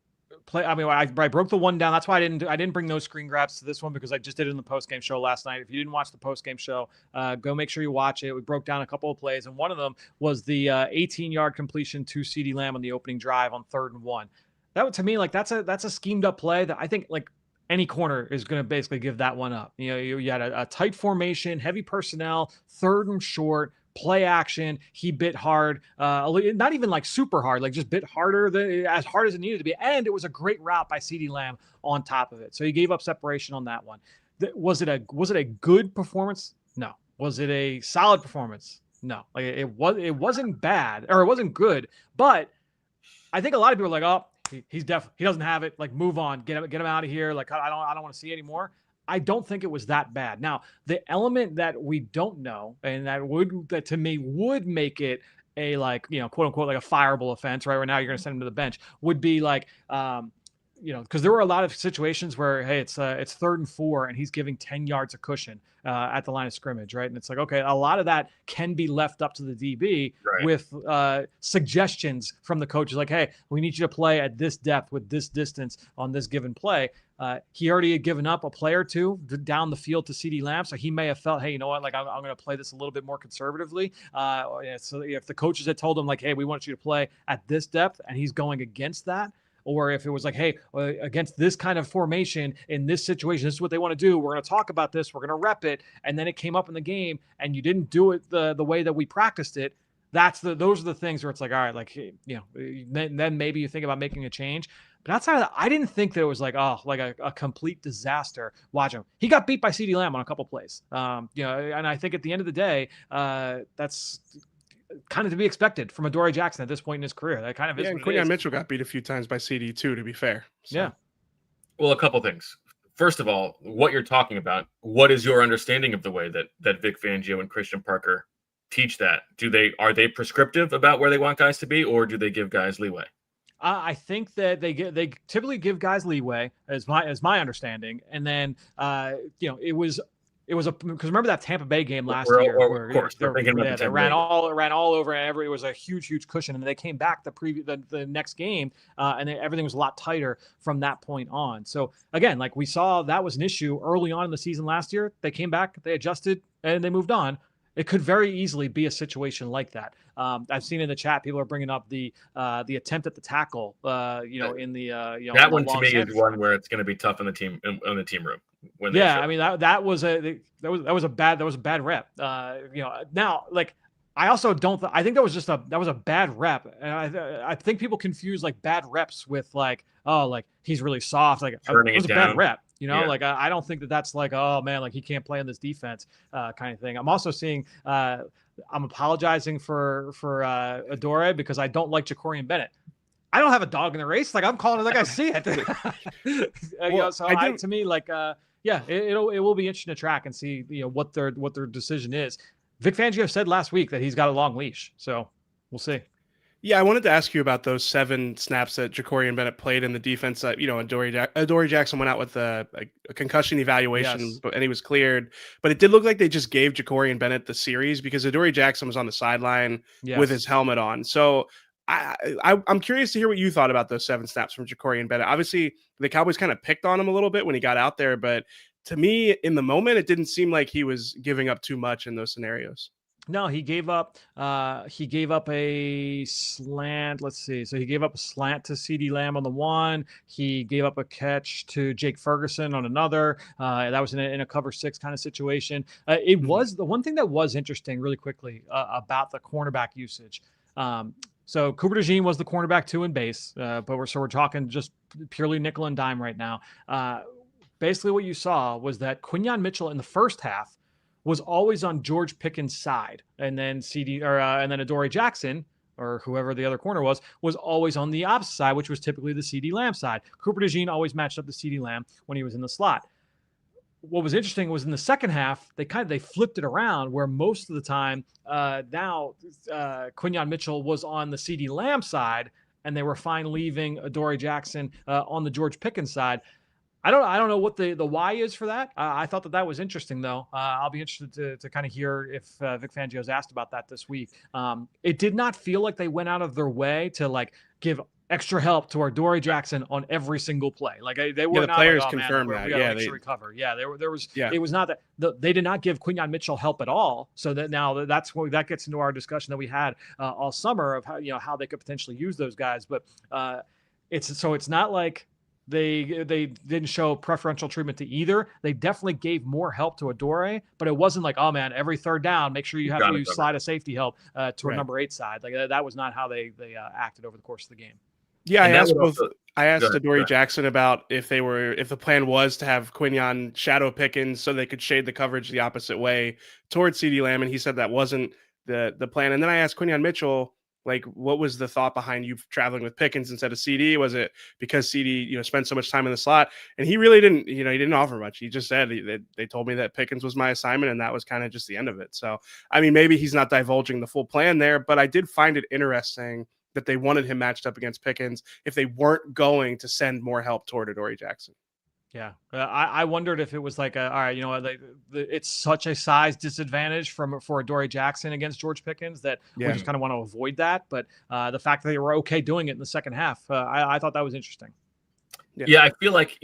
I broke the one down. That's why I didn't bring those screen grabs to this one because I just did it in the post-game show last night. If you didn't watch the post-game show, go make sure you watch it. We broke down a couple of plays, and one of them was the 18-yard completion to CeeDee Lamb on the opening drive on 3rd and 1. That to me, that's a schemed up play that I think any corner is going to basically give that one up. You had a tight formation, heavy personnel, 3rd and short. Play action. He bit hard, not even super hard, just bit harder as hard as it needed to be. And it was a great route by CeeDee Lamb on top of it. So he gave up separation on that one. Was it a good performance? No. Was it a solid performance? No. It wasn't bad or it wasn't good. But I think a lot of people are like, oh, he doesn't have it. Move on, get him out of here. I don't want to see anymore. I don't think it was that bad. Now, the element that we don't know, and that to me would make it a like, quote unquote, like a fireable offense, right? Right now, you're going to send him to the bench would be like, because there were a lot of situations where, hey, it's 3rd and 4, and he's giving 10 yards of cushion at the line of scrimmage, right? And it's like, okay, a lot of that can be left up to the DB with suggestions from the coaches, like, hey, we need you to play at this depth with this distance on this given play. He already had given up a play or two down the field to CeeDee Lamb, so he may have felt, hey, you know what, like I'm going to play this a little bit more conservatively. So if the coaches had told him, like, hey, we want you to play at this depth, and he's going against that, or if it was like, hey, against this kind of formation in this situation, this is what they want to do. We're going to talk about this. We're going to rep it. And then it came up in the game and you didn't do it the way that we practiced it. Those are the things where it's like, all right, like, then maybe you think about making a change. But outside of that, I didn't think that it was like, like a complete disaster. Watch him. He got beat by CeeDee Lamb on a couple plays. And I think at the end of the day, that's kind of to be expected from Adoree Jackson at this point in his career. That kind of is. Yeah, and Quinyon Mitchell got beat a few times by CD too, to be fair. So. Yeah. Well, a couple things. First of all, what you're talking about, what is your understanding of the way that Vic Fangio and Christian Parker teach that? Are they prescriptive about where they want guys to be, or do they give guys leeway? I think that they typically give guys leeway, as my understanding, and then it was because remember that Tampa Bay game last year where of course, they ran all over and it was a huge cushion, and they came back the next game and everything was a lot tighter from that point on. So again, like we saw, that was an issue early on in the season last year. They came back, they adjusted, and they moved on. It could very easily be a situation like that. I've seen in the chat people are bringing up the attempt at the tackle. In the that one to me is one where it's going to be tough in the team room. I mean that was a bad rep. Now like I also don't. I think that was a bad rep, and I think people confuse like bad reps with like, oh, like he's really soft. Like it was a bad rep. Like I don't think that's like, oh man, like he can't play in this defense kind of thing. I'm also seeing. I'm apologizing for Adoree because I don't like Jakorian Bennett. I don't have a dog in the race. Like I'm calling it like I see it. To me, like it will be interesting to track and see what their decision is. Vic Fangio said last week that he's got a long leash, so we'll see. Yeah, I wanted to ask you about those 7 snaps that Jakorian Bennett played in the defense. Adoree Jackson went out with a concussion evaluation, and he was cleared. But it did look like they just gave Jakorian Bennett the series because Adoree Jackson was on the sideline with his helmet on. So I'm curious to hear what you thought about those 7 snaps from Jakorian Bennett. Obviously, the Cowboys kind of picked on him a little bit when he got out there, but to me, in the moment, it didn't seem like he was giving up too much in those scenarios. No, he gave up a slant. Let's see. So he gave up a slant to CeeDee Lamb on the one. He gave up a catch to Jake Ferguson on another. That was in a cover 6 kind of situation. It was the one thing that was interesting really quickly about the cornerback usage. So Cooper DeJean was the cornerback 2 in base, but we're talking just purely nickel and dime right now. Basically what you saw was that Quinyon Mitchell in the first half was always on George Pickens' side, and then and then Adoree Jackson or whoever the other corner was always on the opposite side, which was typically the CeeDee Lamb side. Cooper DeJean always matched up to CeeDee Lamb when he was in the slot. What was interesting was in the second half, they flipped it around where most of the time Quinyon Mitchell was on the CeeDee Lamb side, and they were fine leaving Adoree Jackson on the George Pickens side. I don't know what the why is for that. I thought that was interesting, though. I'll be interested to kind of hear if Vic Fangio's asked about that this week. It did not feel like they went out of their way to like give extra help to Adoree Jackson on every single play. Like they were not. The players like, confirmed that. Yeah, they recover. Yeah, there was. Yeah. It was not that they did not give Quinyon Mitchell help at all. So that now that gets into our discussion that we had all summer of how they could potentially use those guys. But it's not like they didn't show preferential treatment to either. They definitely gave more help to Adoree, but it wasn't like, oh man, every third down, make sure you have to slide a safety help to a number 8 side. Like that was not how they acted over the course of the game. Yeah, I asked Adoree Jackson about if the plan was to have Quinyon shadow Pickens so they could shade the coverage the opposite way towards CeeDee Lamb, and he said that wasn't the plan. And then I asked Quinyon Mitchell, Like, what was the thought behind you traveling with Pickens instead of CD? Was it because CD, spent so much time in the slot? And he really didn't, he didn't offer much. He just said they told me that Pickens was my assignment, and that was kind of just the end of it. So, I mean, maybe he's not divulging the full plan there, but I did find it interesting that they wanted him matched up against Pickens if they weren't going to send more help toward Adoree Jackson. Yeah, I wondered if it was like, all right, it's such a size disadvantage for Adoree Jackson against George Pickens that we just kind of want to avoid that. But the fact that they were okay doing it in the second half, I thought that was interesting. Yeah, I feel like,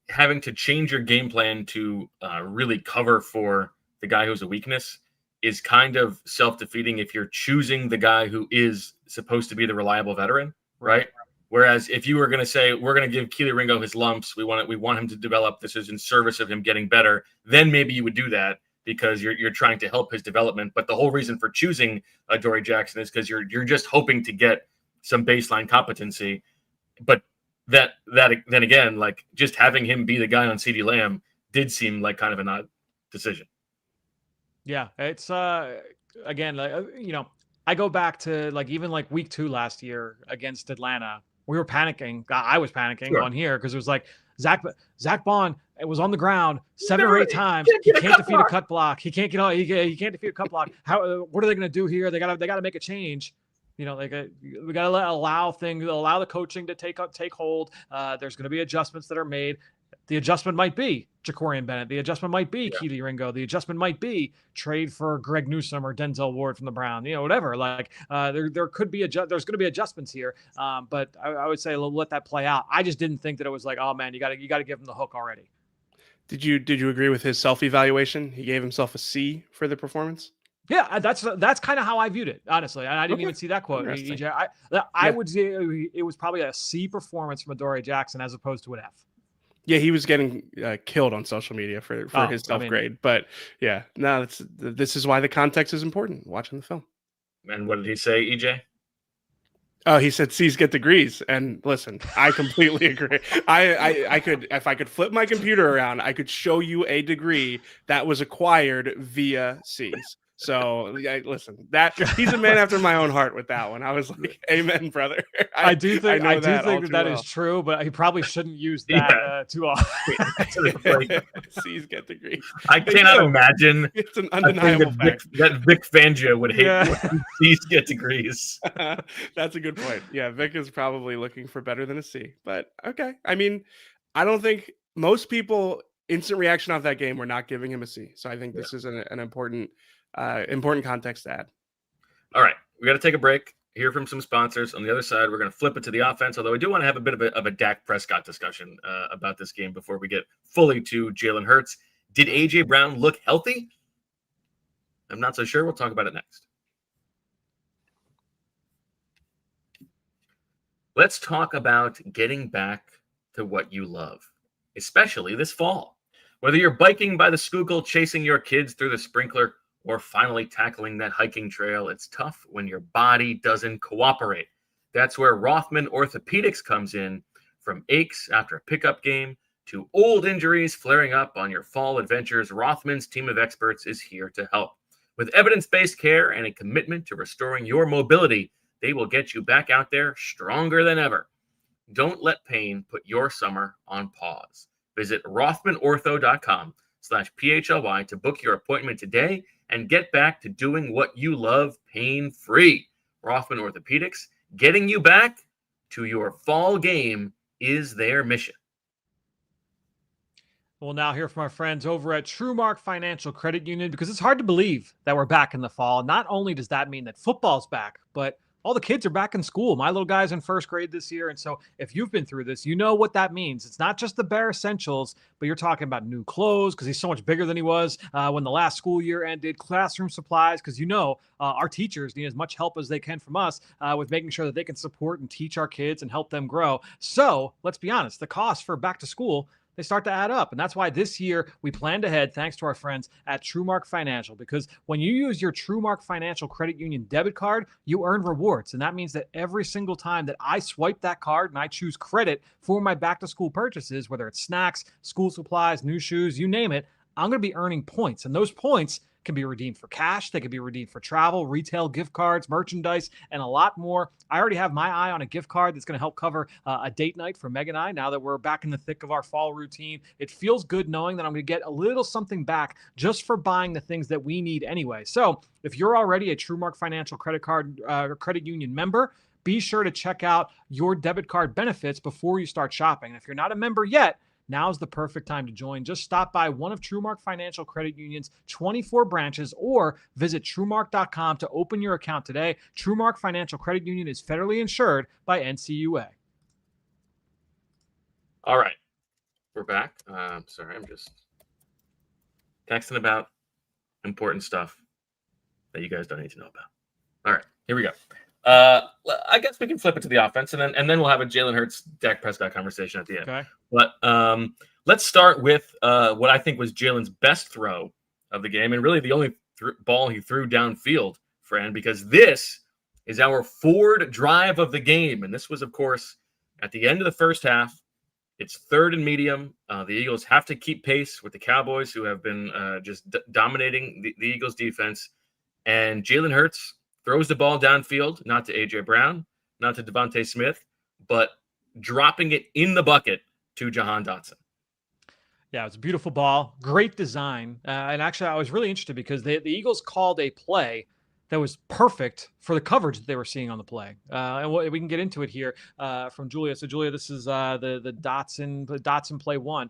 having to change your game plan to really cover for the guy who's a weakness is kind of self-defeating if you're choosing the guy who is supposed to be the reliable veteran, right? Whereas if you were going to say, we're going to give Keely Ringo his lumps, we want him to develop, this is in service of him getting better, then maybe you would do that because you're trying to help his development. But the whole reason for choosing Adoree Jackson is because you're just hoping to get some baseline competency. But that then again, like just having him be the guy on CeeDee Lamb did seem like kind of an odd decision. Yeah, it's again, I go back to even week 2 last year against Atlanta. We were panicking. I was panicking on here because it was like Zack Baun. It was on the ground 7 or 8 times. He can't defeat a cut block. He can't get he can't defeat a cut block. What are they going to do here? They got to make a change. We got to allow the coaching to take hold. There's going to be adjustments that are made. The adjustment might be Jakorian Bennett. The adjustment might be Keely Ringo. The adjustment might be trade for Greg Newsome or Denzel Ward from the Browns. Whatever. There could be there's going to be adjustments here. But I would say let that play out. I just didn't think that it was like, oh man, you got to give him the hook already. Did you agree with his self-evaluation? He gave himself a C for the performance. Yeah, that's kind of how I viewed it, honestly. I didn't even see that quote, EJ. I would say it was probably a C performance from Adoree Jackson as opposed to an F. Yeah, he was getting killed on social media for his self-grade. But yeah, no, this is why the context is important, watching the film. And what did he say, EJ? Oh, he said C's get degrees. And listen, I completely agree. I could, if I could flip my computer around, I could show you a degree that was acquired via C's. So listen, that he's a man after my own heart with that one. I was like, amen, brother. I do think that is true, but he probably shouldn't use that too often. C's get degrees. I cannot imagine it's an undeniable fact that Vic Fangio would hate when C's get degrees. That's a good point. Yeah, Vic is probably looking for better than a C. But okay. I mean, I don't think most people instant reaction off that game were not giving him a C. So I think this is an important context to add. All right, we got to take a break, hear from some sponsors. On the other side, we're going to flip it to the offense, although I do want to have a bit of a Dak Prescott discussion about this game before we get fully to Jalen Hurts. Did A.J. Brown look healthy? I'm not so sure. We'll talk about it next. Let's talk about getting back to what you love, especially this fall. Whether you're biking by the Schuylkill, chasing your kids through the sprinkler, or finally tackling that hiking trail, it's tough when your body doesn't cooperate. That's where Rothman Orthopedics comes in. From aches after a pickup game to old injuries flaring up on your fall adventures, Rothman's team of experts is here to help. With evidence-based care and a commitment to restoring your mobility, they will get you back out there stronger than ever. Don't let pain put your summer on pause. Visit rothmanortho.com/PHLY to book your appointment today and get back to doing what you love pain-free. Rothman Orthopedics, getting you back to your fall game is their mission. We'll now hear from our friends over at TrueMark Financial Credit Union, because it's hard to believe that we're back in the fall. Not only does that mean that football's back, but all the kids are back in school. My little guy's in first grade this year. And so if you've been through this, you know what that means. It's not just the bare essentials, but you're talking about new clothes because he's so much bigger than he was when the last school year ended, classroom supplies, because our teachers need as much help as they can from us with making sure that they can support and teach our kids and help them grow. So let's be honest, the cost for back to school, they start to add up. And that's why this year we planned ahead thanks to our friends at TrueMark Financial, because when you use your TrueMark Financial Credit Union debit card, you earn rewards. And that means that every single time that I swipe that card and I choose credit for my back to school purchases, whether it's snacks, school supplies, new shoes, you name it, I'm going to be earning points. And those points can be redeemed for cash. They can be redeemed for travel, retail, gift cards, merchandise, and a lot more. I already have my eye on a gift card that's going to help cover a date night for Meg and I. Now that we're back in the thick of our fall routine, it feels good knowing that I'm going to get a little something back just for buying the things that we need anyway. So if you're already a TrueMark Financial credit card or credit union member, be sure to check out your debit card benefits before you start shopping. And if you're not a member yet, now's the perfect time to join. Just stop by one of TrueMark Financial Credit Union's 24 branches or visit TrueMark.com to open your account today. TrueMark Financial Credit Union is federally insured by NCUA. All right. We're back. Sorry, I'm just texting about important stuff that you guys don't need to know about. All right, here we go. I guess we can flip it to the offense, and then we'll have a Jalen Hurts, Dak Prescott conversation at the end. Okay. But let's start with what I think was Jalen's best throw of the game, and really the only ball he threw downfield, Fran, because this is our forward drive of the game, and this was, of course, at the end of the first half. It's 3rd and medium. The Eagles have to keep pace with the Cowboys, who have been just dominating the Eagles' defense, and Jalen Hurts throws the ball downfield, not to A.J. Brown, not to Devontae Smith, but dropping it in the bucket to Jihaad Campbell. Yeah, it's a beautiful ball. Great design. And actually, I was really interested because the Eagles called a play that was perfect for the coverage that they were seeing on the play. And we can get into it here from Julia. So, Julia, this is the Dotson play 1.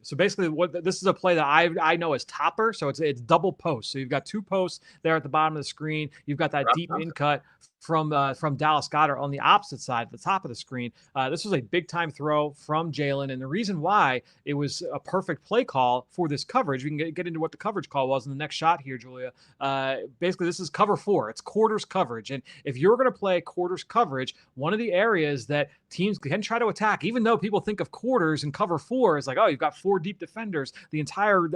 So basically, this is a play that I know as topper. So it's double post. So you've got 2 posts there at the bottom of the screen. You've got that deep in cut from Dallas Cowboys on the opposite side, at the top of the screen. This was a big-time throw from Jalen, and the reason why it was a perfect play call for this coverage, we can get into what the coverage call was in the next shot here, Julia. Basically, this is cover 4. It's quarters coverage, and if you're going to play quarters coverage, one of the areas that teams can try to attack, even though people think of quarters and cover 4 as like, oh, you've got 4 deep defenders, the entire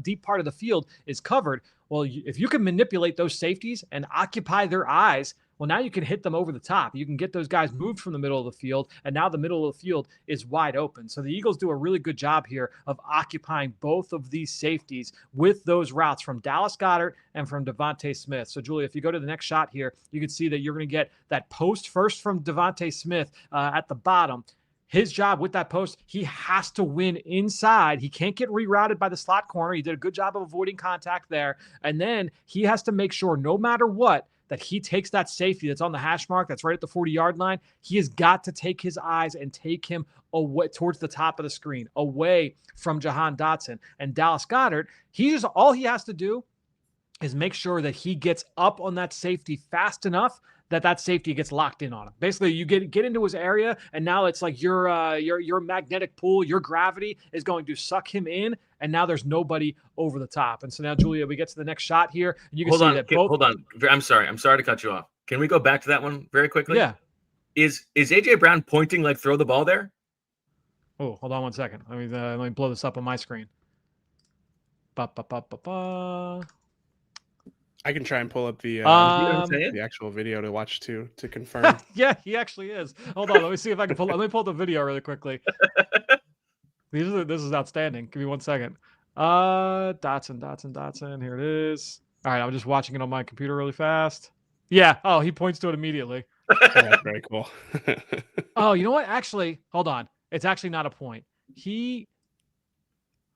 deep part of the field is covered. Well, if you can manipulate those safeties and occupy their eyes, well, now you can hit them over the top. You can get those guys moved from the middle of the field, and now the middle of the field is wide open. So the Eagles do a really good job here of occupying both of these safeties with those routes from Dallas Cowboys and from Devontae Smith. So, Julia, if you go to the next shot here, you can see that you're going to get that post first from Devontae Smith at the bottom. His job with that post, he has to win inside. He can't get rerouted by the slot corner. He did a good job of avoiding contact there. And then he has to make sure, no matter what, that he takes that safety that's on the hash mark, that's right at the 40-yard line. He has got to take his eyes and take him away towards the top of the screen, away from Jihaad Campbell. And Dallas Cowboys, all he has to do is make sure that he gets up on that safety fast enough that safety gets locked in on him. Basically, you get into his area, and now it's like your magnetic pull, your gravity is going to suck him in, and now there's nobody over the top. And so now, Julia, we get to the next shot here, and you can see that both. Hold on. I'm sorry to cut you off. Can we go back to that one very quickly? Yeah. Is A.J. Brown pointing like throw the ball there? Oh, hold on one second. Let me blow this up on my screen. I can try and pull up the actual video to watch to confirm. Yeah, he actually is. Hold on, let me see if I can pull. Let me pull the video really quickly. This is outstanding. Give me 1 second. Dotson. Here it is. All right, I'm just watching it on my computer really fast. Yeah. Oh, he points to it immediately. That's very cool. Oh, you know what? Actually, hold on. It's actually not a point.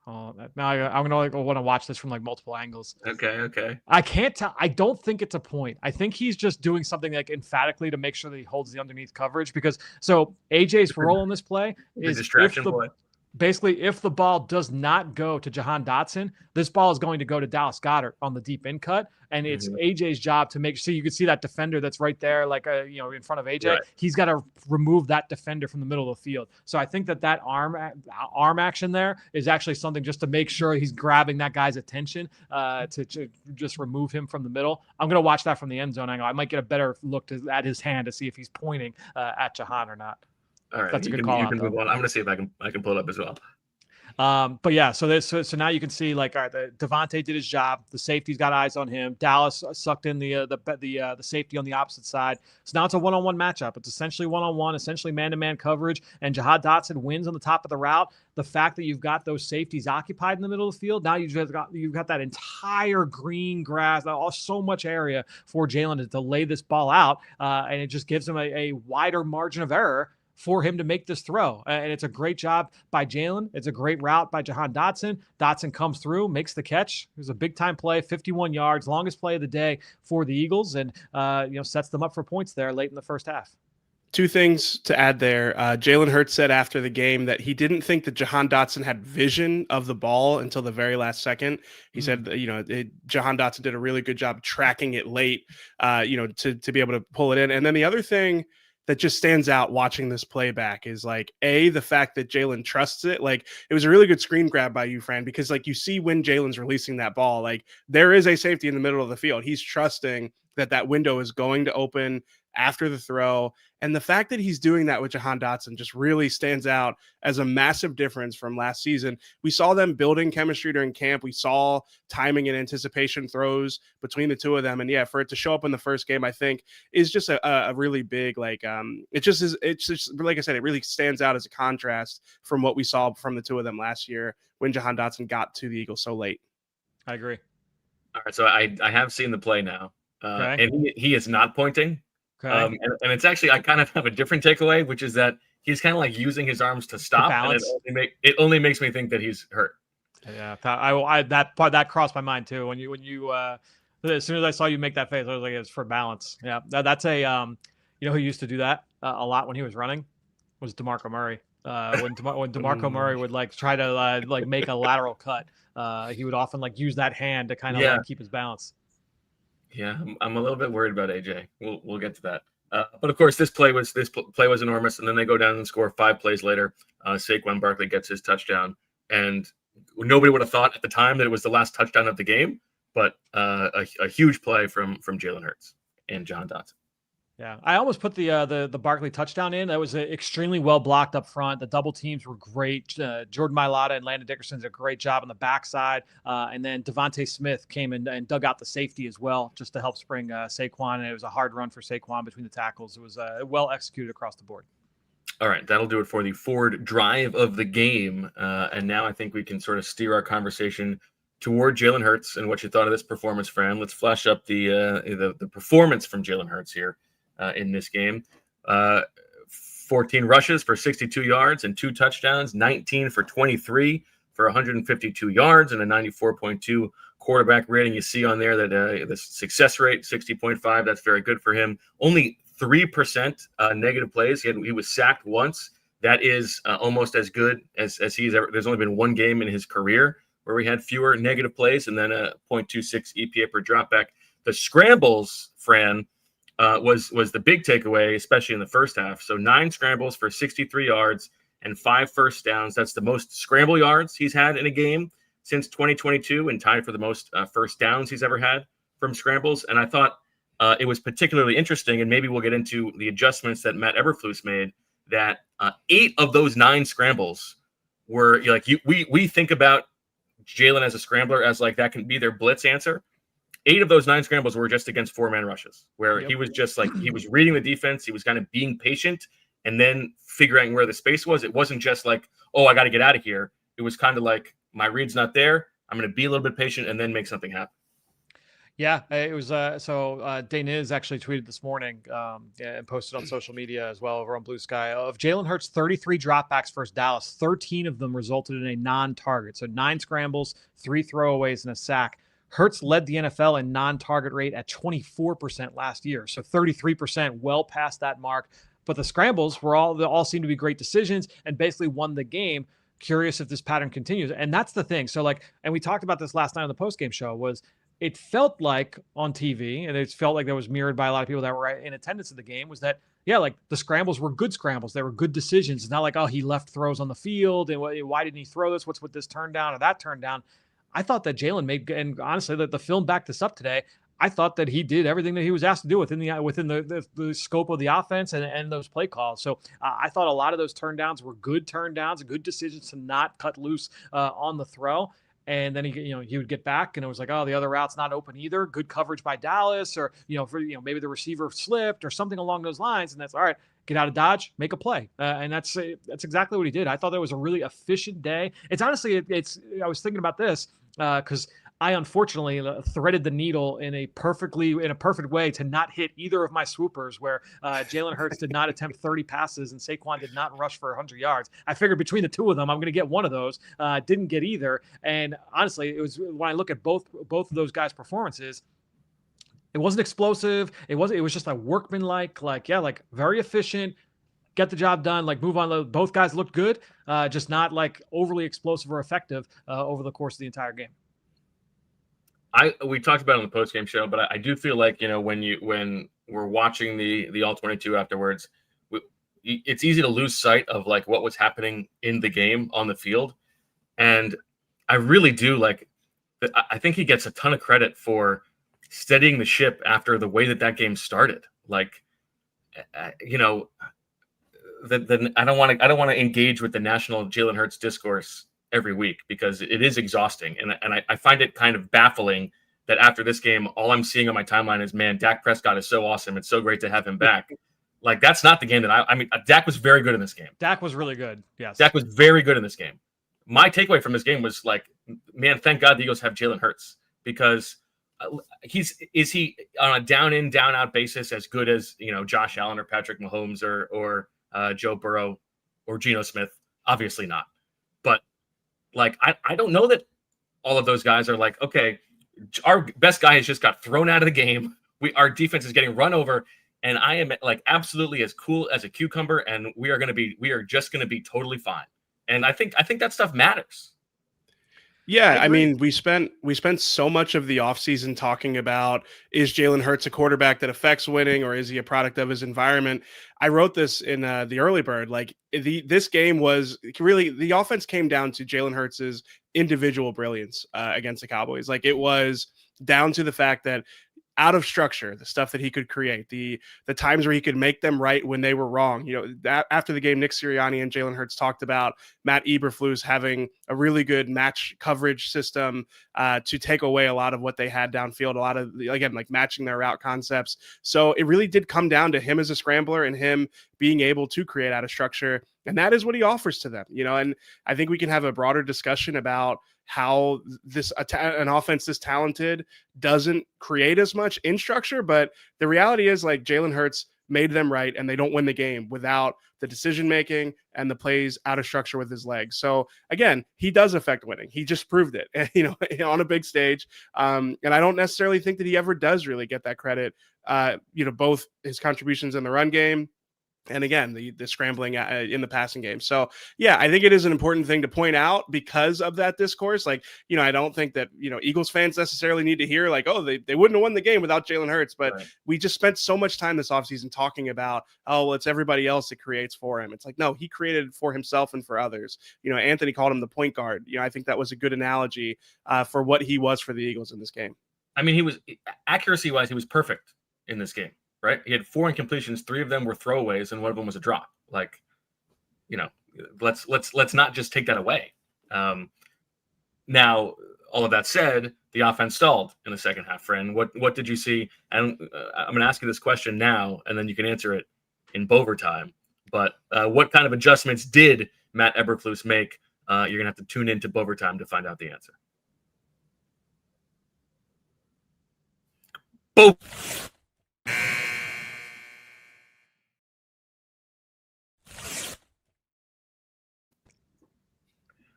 Now I'm gonna want to watch this from like multiple angles. Okay. I can't tell. I don't think it's a point. I think he's just doing something like emphatically to make sure that he holds the underneath coverage, because so AJ's role in this play is distraction play. Basically, if the ball does not go to Jihaad Campbell, this ball is going to go to Dallas Cowboys on the deep in cut, and it's AJ's job to make sure. You can see that defender that's right there, like in front of AJ. Right. He's got to remove that defender from the middle of the field. So I think that arm action there is actually something just to make sure he's grabbing that guy's attention to just remove him from the middle. I'm going to watch that from the end zone angle. I might get a better look at his hand to see if he's pointing at Jihaad or not. All right, that's a good call. I'm going to see if I can pull it up as well. But yeah, so now you can see like, all right, Devontae did his job. The safety's got eyes on him. Dallas sucked in the safety on the opposite side. So now it's a one-on-one matchup. It's essentially one-on-one, essentially man-to-man coverage. And Jihaad Campbell wins on the top of the route. The fact that you've got those safeties occupied in the middle of the field, now you've got that entire green grass, so much area for Jalen to lay this ball out, and it just gives him a wider margin of error for him to make this throw. And it's a great job by Jalen. It's a great route by Jihaad Campbell. Dotson comes through, makes the catch. It was a big-time play, 51 yards, longest play of the day for the Eagles, and sets them up for points there late in the first half. Two things to add there. Jalen Hurts said after the game that he didn't think that Jihaad Campbell had vision of the ball until the very last second. He said, Jihaad Campbell did a really good job tracking it late, to be able to pull it in. And then the other thing that just stands out watching this playback is like the fact that Jalen trusts it. Like, it was a really good screen grab by you, Fran, because like you see when Jalen's releasing that ball, like there is a safety in the middle of the field. He's trusting that window is going to open after the throw. And the fact that he's doing that with Jihaad Campbell just really stands out as a massive difference from last season. We saw them building chemistry during camp. We saw timing and anticipation throws between the two of them. And yeah, for it to show up in the first game, I think is just a really big, it's just like I said, it really stands out as a contrast from what we saw from the two of them last year when Jihaad Campbell got to the Eagles so late. I agree. All right. So I have seen the play now. Okay. And he is not pointing. Okay. And it's actually, I kind of have a different takeaway, which is that he's kind of like using his arms to stop, and it only makes me think that he's hurt. Yeah, that crossed my mind too. When you as soon as I saw you make that face, I was like, it's for balance. Yeah, that's a who used to do that a lot when he was running was DeMarco Murray. When DeMarco Murray would like try to make a lateral cut, he would often use that hand to kind of keep his balance. Yeah, I'm a little bit worried about AJ. We'll get to that. But of course, this play was enormous, and then they go down and score 5 plays later. Saquon Barkley gets his touchdown, and nobody would have thought at the time that it was the last touchdown of the game. But a huge play from Jalen Hurts and Jihaad Campbell. Yeah, I almost put the Barkley touchdown in. That was extremely well blocked up front. The double teams were great. Jordan Mailata and Landon Dickerson did a great job on the backside. And then Devontae Smith came in and dug out the safety as well, just to help spring Saquon. And it was a hard run for Saquon between the tackles. It was well executed across the board. All right, that'll do it for the Ford drive of the game. And now I think we can sort of steer our conversation toward Jalen Hurts and what you thought of this performance, Fran. Let's flash up the performance from Jalen Hurts here. In this game, 14 rushes for 62 yards and 2 touchdowns, 19 for 23 for 152 yards and a 94.2 quarterback rating. You see on there that the success rate, 60.5, that's very good for him. Only 3% negative plays. He was sacked once. That is almost as good as he's ever. There's only been one game in his career where we had fewer negative plays, and then a 0.26 EPA per dropback. The scrambles, Fran, was the big takeaway, especially in the first half. So 9 scrambles for 63 yards and 5 first downs. That's the most scramble yards he's had in a game since 2022, and tied for the most first downs he's ever had from scrambles. And I thought it was particularly interesting, and maybe we'll get into the adjustments that Matt Eberflus made, that 8 of those 9 scrambles were we think about Jalen as a scrambler as like that can be their blitz answer. 8 of those 9 scrambles were just against 4-man rushes, where he was just he was reading the defense. He was kind of being patient and then figuring where the space was. It wasn't just like, oh, I got to get out of here. It was kind of like, my read's not there. I'm going to be a little bit patient and then make something happen. Yeah, it was. Daniz actually tweeted this morning and posted on social media as well over on Blue Sky of Jalen Hurts' 33 dropbacks versus Dallas. 13 of them resulted in a non-target. So 9 scrambles, 3 throwaways, and a sack. Hurts led the NFL in non-target rate at 24% last year. So 33%, well past that mark. But the scrambles were all seemed to be great decisions and basically won the game. Curious if this pattern continues. And that's the thing. So and we talked about this last night on the postgame show, was it felt like on TV, and it felt like that was mirrored by a lot of people that were in attendance at the game, was that, the scrambles were good scrambles. They were good decisions. It's not like, oh, he left throws on the field, and why didn't he throw this? What's with this turn down or that turn down? I thought that Jalen made, and honestly, the film backed this up today. I thought that he did everything that he was asked to do within the scope of the offense and those play calls. So I thought a lot of those turn downs were good turn downs, good decisions to not cut loose on the throw. And then he would get back, and it was like, oh, the other route's not open either. Good coverage by Dallas, or maybe the receiver slipped or something along those lines. And that's all right. Get out of dodge, make a play, and that's exactly what he did. I thought that was a really efficient day. It's honestly, I was thinking about this because I unfortunately threaded the needle in a perfect way to not hit either of my swoopers, where Jalen Hurts did not attempt 30 passes and Saquon did not rush for 100 yards. I figured between the two of them, I'm going to get one of those. Didn't get either. And honestly, it was when I look at both of those guys' performances, it wasn't explosive. It was just a workmanlike, very efficient, get the job done, move on. Both guys looked good, just not overly explosive or effective over the course of the entire game. We talked about it on the post-game show, but I do feel like, when we're watching the All-22 afterwards, it's easy to lose sight of what was happening in the game on the field. And I really do I think he gets a ton of credit for steadying the ship after the way that game started. I don't want to engage with the national Jalen Hurts discourse every week because it is exhausting. And I find it kind of baffling that after this game, all I'm seeing on my timeline is, man, Dak Prescott is so awesome. It's so great to have him back. That's not the game that I mean, Dak was very good in this game. Dak was really good. Yes. Dak was very good in this game. My takeaway from this game was man, thank God the Eagles have Jalen Hurts, because is he on a down in, down out basis as good as, Josh Allen or Patrick Mahomes or Joe Burrow or Geno Smith? Obviously not. But I don't know that all of those guys are okay, our best guy has just got thrown out of the game. Our defense is getting run over, and I am absolutely as cool as a cucumber, and we are just going to be totally fine. And I think that stuff matters. Yeah, I mean, we spent so much of the offseason talking about, is Jalen Hurts a quarterback that affects winning, or is he a product of his environment? I wrote this in the early bird. This game was really, the offense came down to Jalen Hurts' individual brilliance against the Cowboys. It was down to the fact that out of structure, the stuff that he could create, the times where he could make them right when they were wrong. After the game, Nick Sirianni and Jalen Hurts talked about Matt Eberflus having a really good match coverage system to take away a lot of what they had downfield, a lot of, again, matching their route concepts. So it really did come down to him as a scrambler and him being able to create out of structure. And that is what he offers to them, and I think we can have a broader discussion about how an offense this talented doesn't create as much in structure. But the reality is Jalen Hurts made them right, and they don't win the game without the decision-making and the plays out of structure with his legs. So again, he does affect winning. He just proved it, on a big stage. And I don't necessarily think that he ever does really get that credit. Both his contributions in the run game, and again, the scrambling in the passing game. So, yeah, I think it is an important thing to point out because of that discourse. I don't think that, Eagles fans necessarily need to hear oh, they wouldn't have won the game without Jalen Hurts. But right. We just spent so much time this offseason talking about, oh, well, it's everybody else that creates for him. It's no, he created for himself and for others. Anthony called him the point guard. I think that was a good analogy for what he was for the Eagles in this game. I mean, he was, accuracy-wise, he was perfect in this game. Right, he had 4 incompletions, 3 of them were throwaways, and one of them was a drop. Let's not just take that away. Now, all of that said, the offense stalled in the second half. Fran, what did you see? And I'm going to ask you this question now, and then you can answer it in overtime. But what kind of adjustments did Matt Eberflus make? You're going to have to tune into overtime to find out the answer. Both.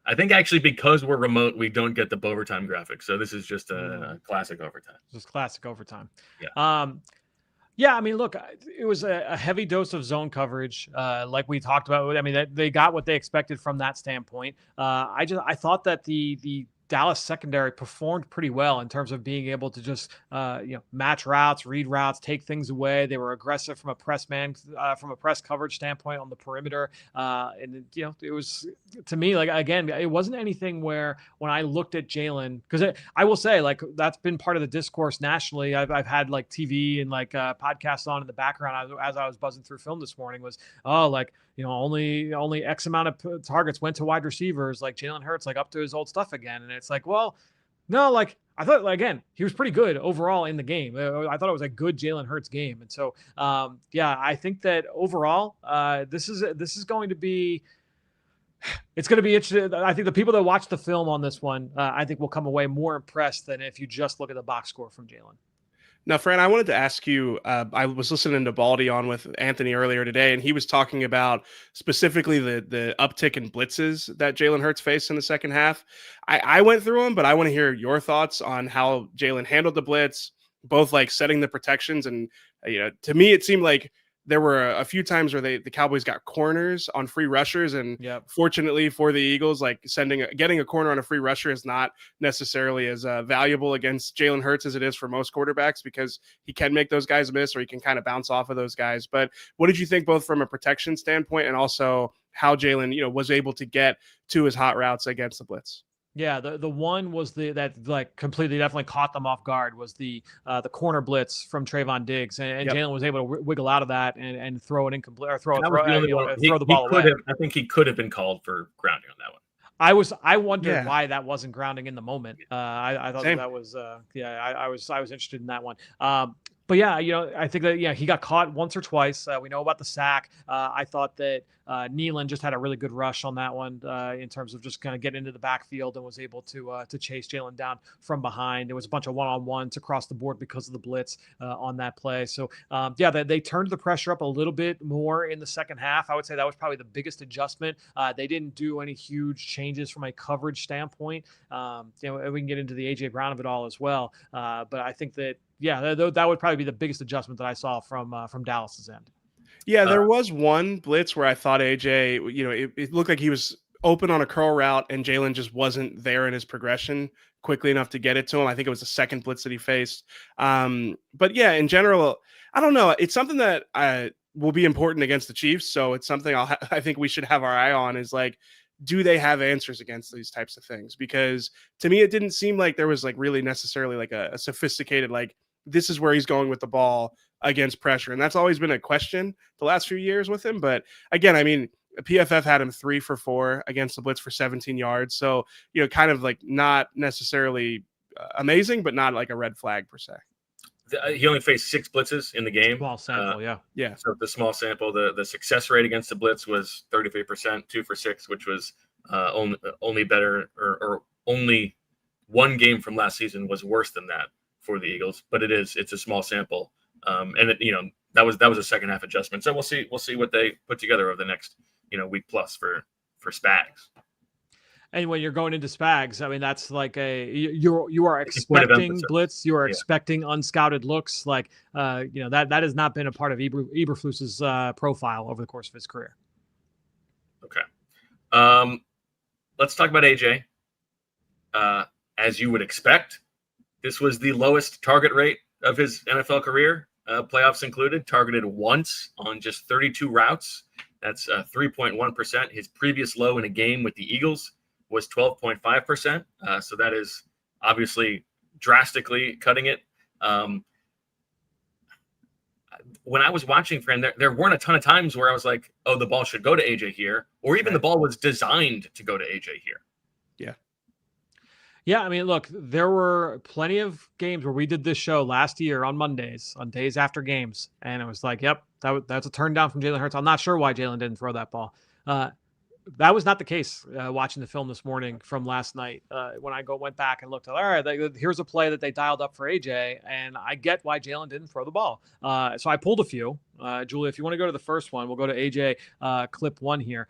I think actually because we're remote, we don't get the overtime graphic. So this is just a classic overtime. Just classic overtime. Yeah. Yeah, I mean, look, it was a heavy dose of zone coverage, like we talked about. I mean, they got what they expected from that standpoint. I thought that the Dallas secondary performed pretty well in terms of being able to just match routes, read routes, take things away. They were aggressive from a from a press coverage standpoint on the perimeter, and it was, to me, like, again, it wasn't anything where when I looked at Jalen, because I will say, like, that's been part of the discourse nationally. I've had like TV and like podcasts on in the background as I was buzzing through film this morning, was only X amount of targets went to wide receivers, like Jalen Hurts, like up to his old stuff again. And it's like, well, no, like I thought, like, again, he was pretty good overall in the game. I thought it was a good Jalen Hurts game. And so, I think that overall, this is going to be, it's going to be interesting. I think the people that watch the film on this one, I think will come away more impressed than if you just look at the box score from Jalen. Now, Fran, I wanted to ask you, I was listening to Baldy on with Anthony earlier today, and he was talking about specifically the uptick in blitzes that Jalen Hurts faced in the second half. I went through them, but I want to hear your thoughts on how Jalen handled the blitz, both like setting the protections. And, to me, it seemed like there were a few times where the Cowboys got corners on free rushers, and fortunately for the Eagles, like getting a corner on a free rusher is not necessarily as valuable against Jalen Hurts as it is for most quarterbacks, because he can make those guys miss, or he can kind of bounce off of those guys. But what did you think, both from a protection standpoint and also how Jalen, was able to get to his hot routes against the blitz? Yeah, the one was that like completely definitely caught them off guard was the corner blitz from Trayvon Diggs, and Jalen was able to wiggle out of that and throw it incomplete, or throw the ball away. I think he could have been called for grounding on that one. I wondered why that wasn't grounding in the moment. I thought that was I was interested in that one. But I think that he got caught once or twice. We know about the sack. I thought that Nealon just had a really good rush on that one in terms of just kind of getting into the backfield and was able to chase Jalen down from behind. There was a bunch of one-on-ones across the board because of the blitz on that play. So they turned the pressure up a little bit more in the second half. I would say that was probably the biggest adjustment. They didn't do any huge changes from a coverage standpoint. And we can get into the AJ Brown of it all as well. But I think that that would probably be the biggest adjustment that I saw from Dallas's end. Yeah, there was one blitz where I thought AJ, it looked like he was open on a curl route and Jalen just wasn't there in his progression quickly enough to get it to him. I think it was the second blitz that he faced. But yeah, in general, I don't know. It's something that will be important against the Chiefs. So it's something I think we should have our eye on, is like, do they have answers against these types of things? Because to me, it didn't seem like there was like really necessarily like a sophisticated, like, this is where he's going with the ball against pressure. And that's always been a question the last few years with him. But again, I mean, PFF had him 3 for 4 against the blitz for 17 yards. So, kind of like not necessarily amazing, but not like a red flag per se. He only faced 6 blitzes in the game. Small sample, yeah. So the small sample, the success rate against the blitz was 33%, 2 for 6, which was only better, or only one game from last season was worse than that for the Eagles. But it's a small sample, and that was a second half adjustment. So we'll see what they put together over the next week plus for Spags. And when you're going into Spags, I mean, that's like you are expecting blitz, you are expecting unscouted looks, like that has not been a part of Eberflus's profile over the course of his career. Okay, let's talk about AJ. As you would expect, this was the lowest target rate of his NFL career, playoffs included. Targeted once on just 32 routes. That's 3.1%. His previous low in a game with the Eagles was 12.5%. So that is obviously drastically cutting it. When I was watching, Fran, there weren't a ton of times where I was like, oh, the ball should go to AJ here, or even the ball was designed to go to AJ here. Yeah, I mean, look, there were plenty of games where we did this show last year on Mondays, on days after games, and it was like, yep, that's a turn down from Jalen Hurts. I'm not sure why Jalen didn't throw that ball. That was not the case watching the film this morning from last night. When I went back and looked at, all right, here's a play that they dialed up for AJ, and I get why Jalen didn't throw the ball. So I pulled a few. Julia, if you want to go to the first one, we'll go to AJ clip 1 here.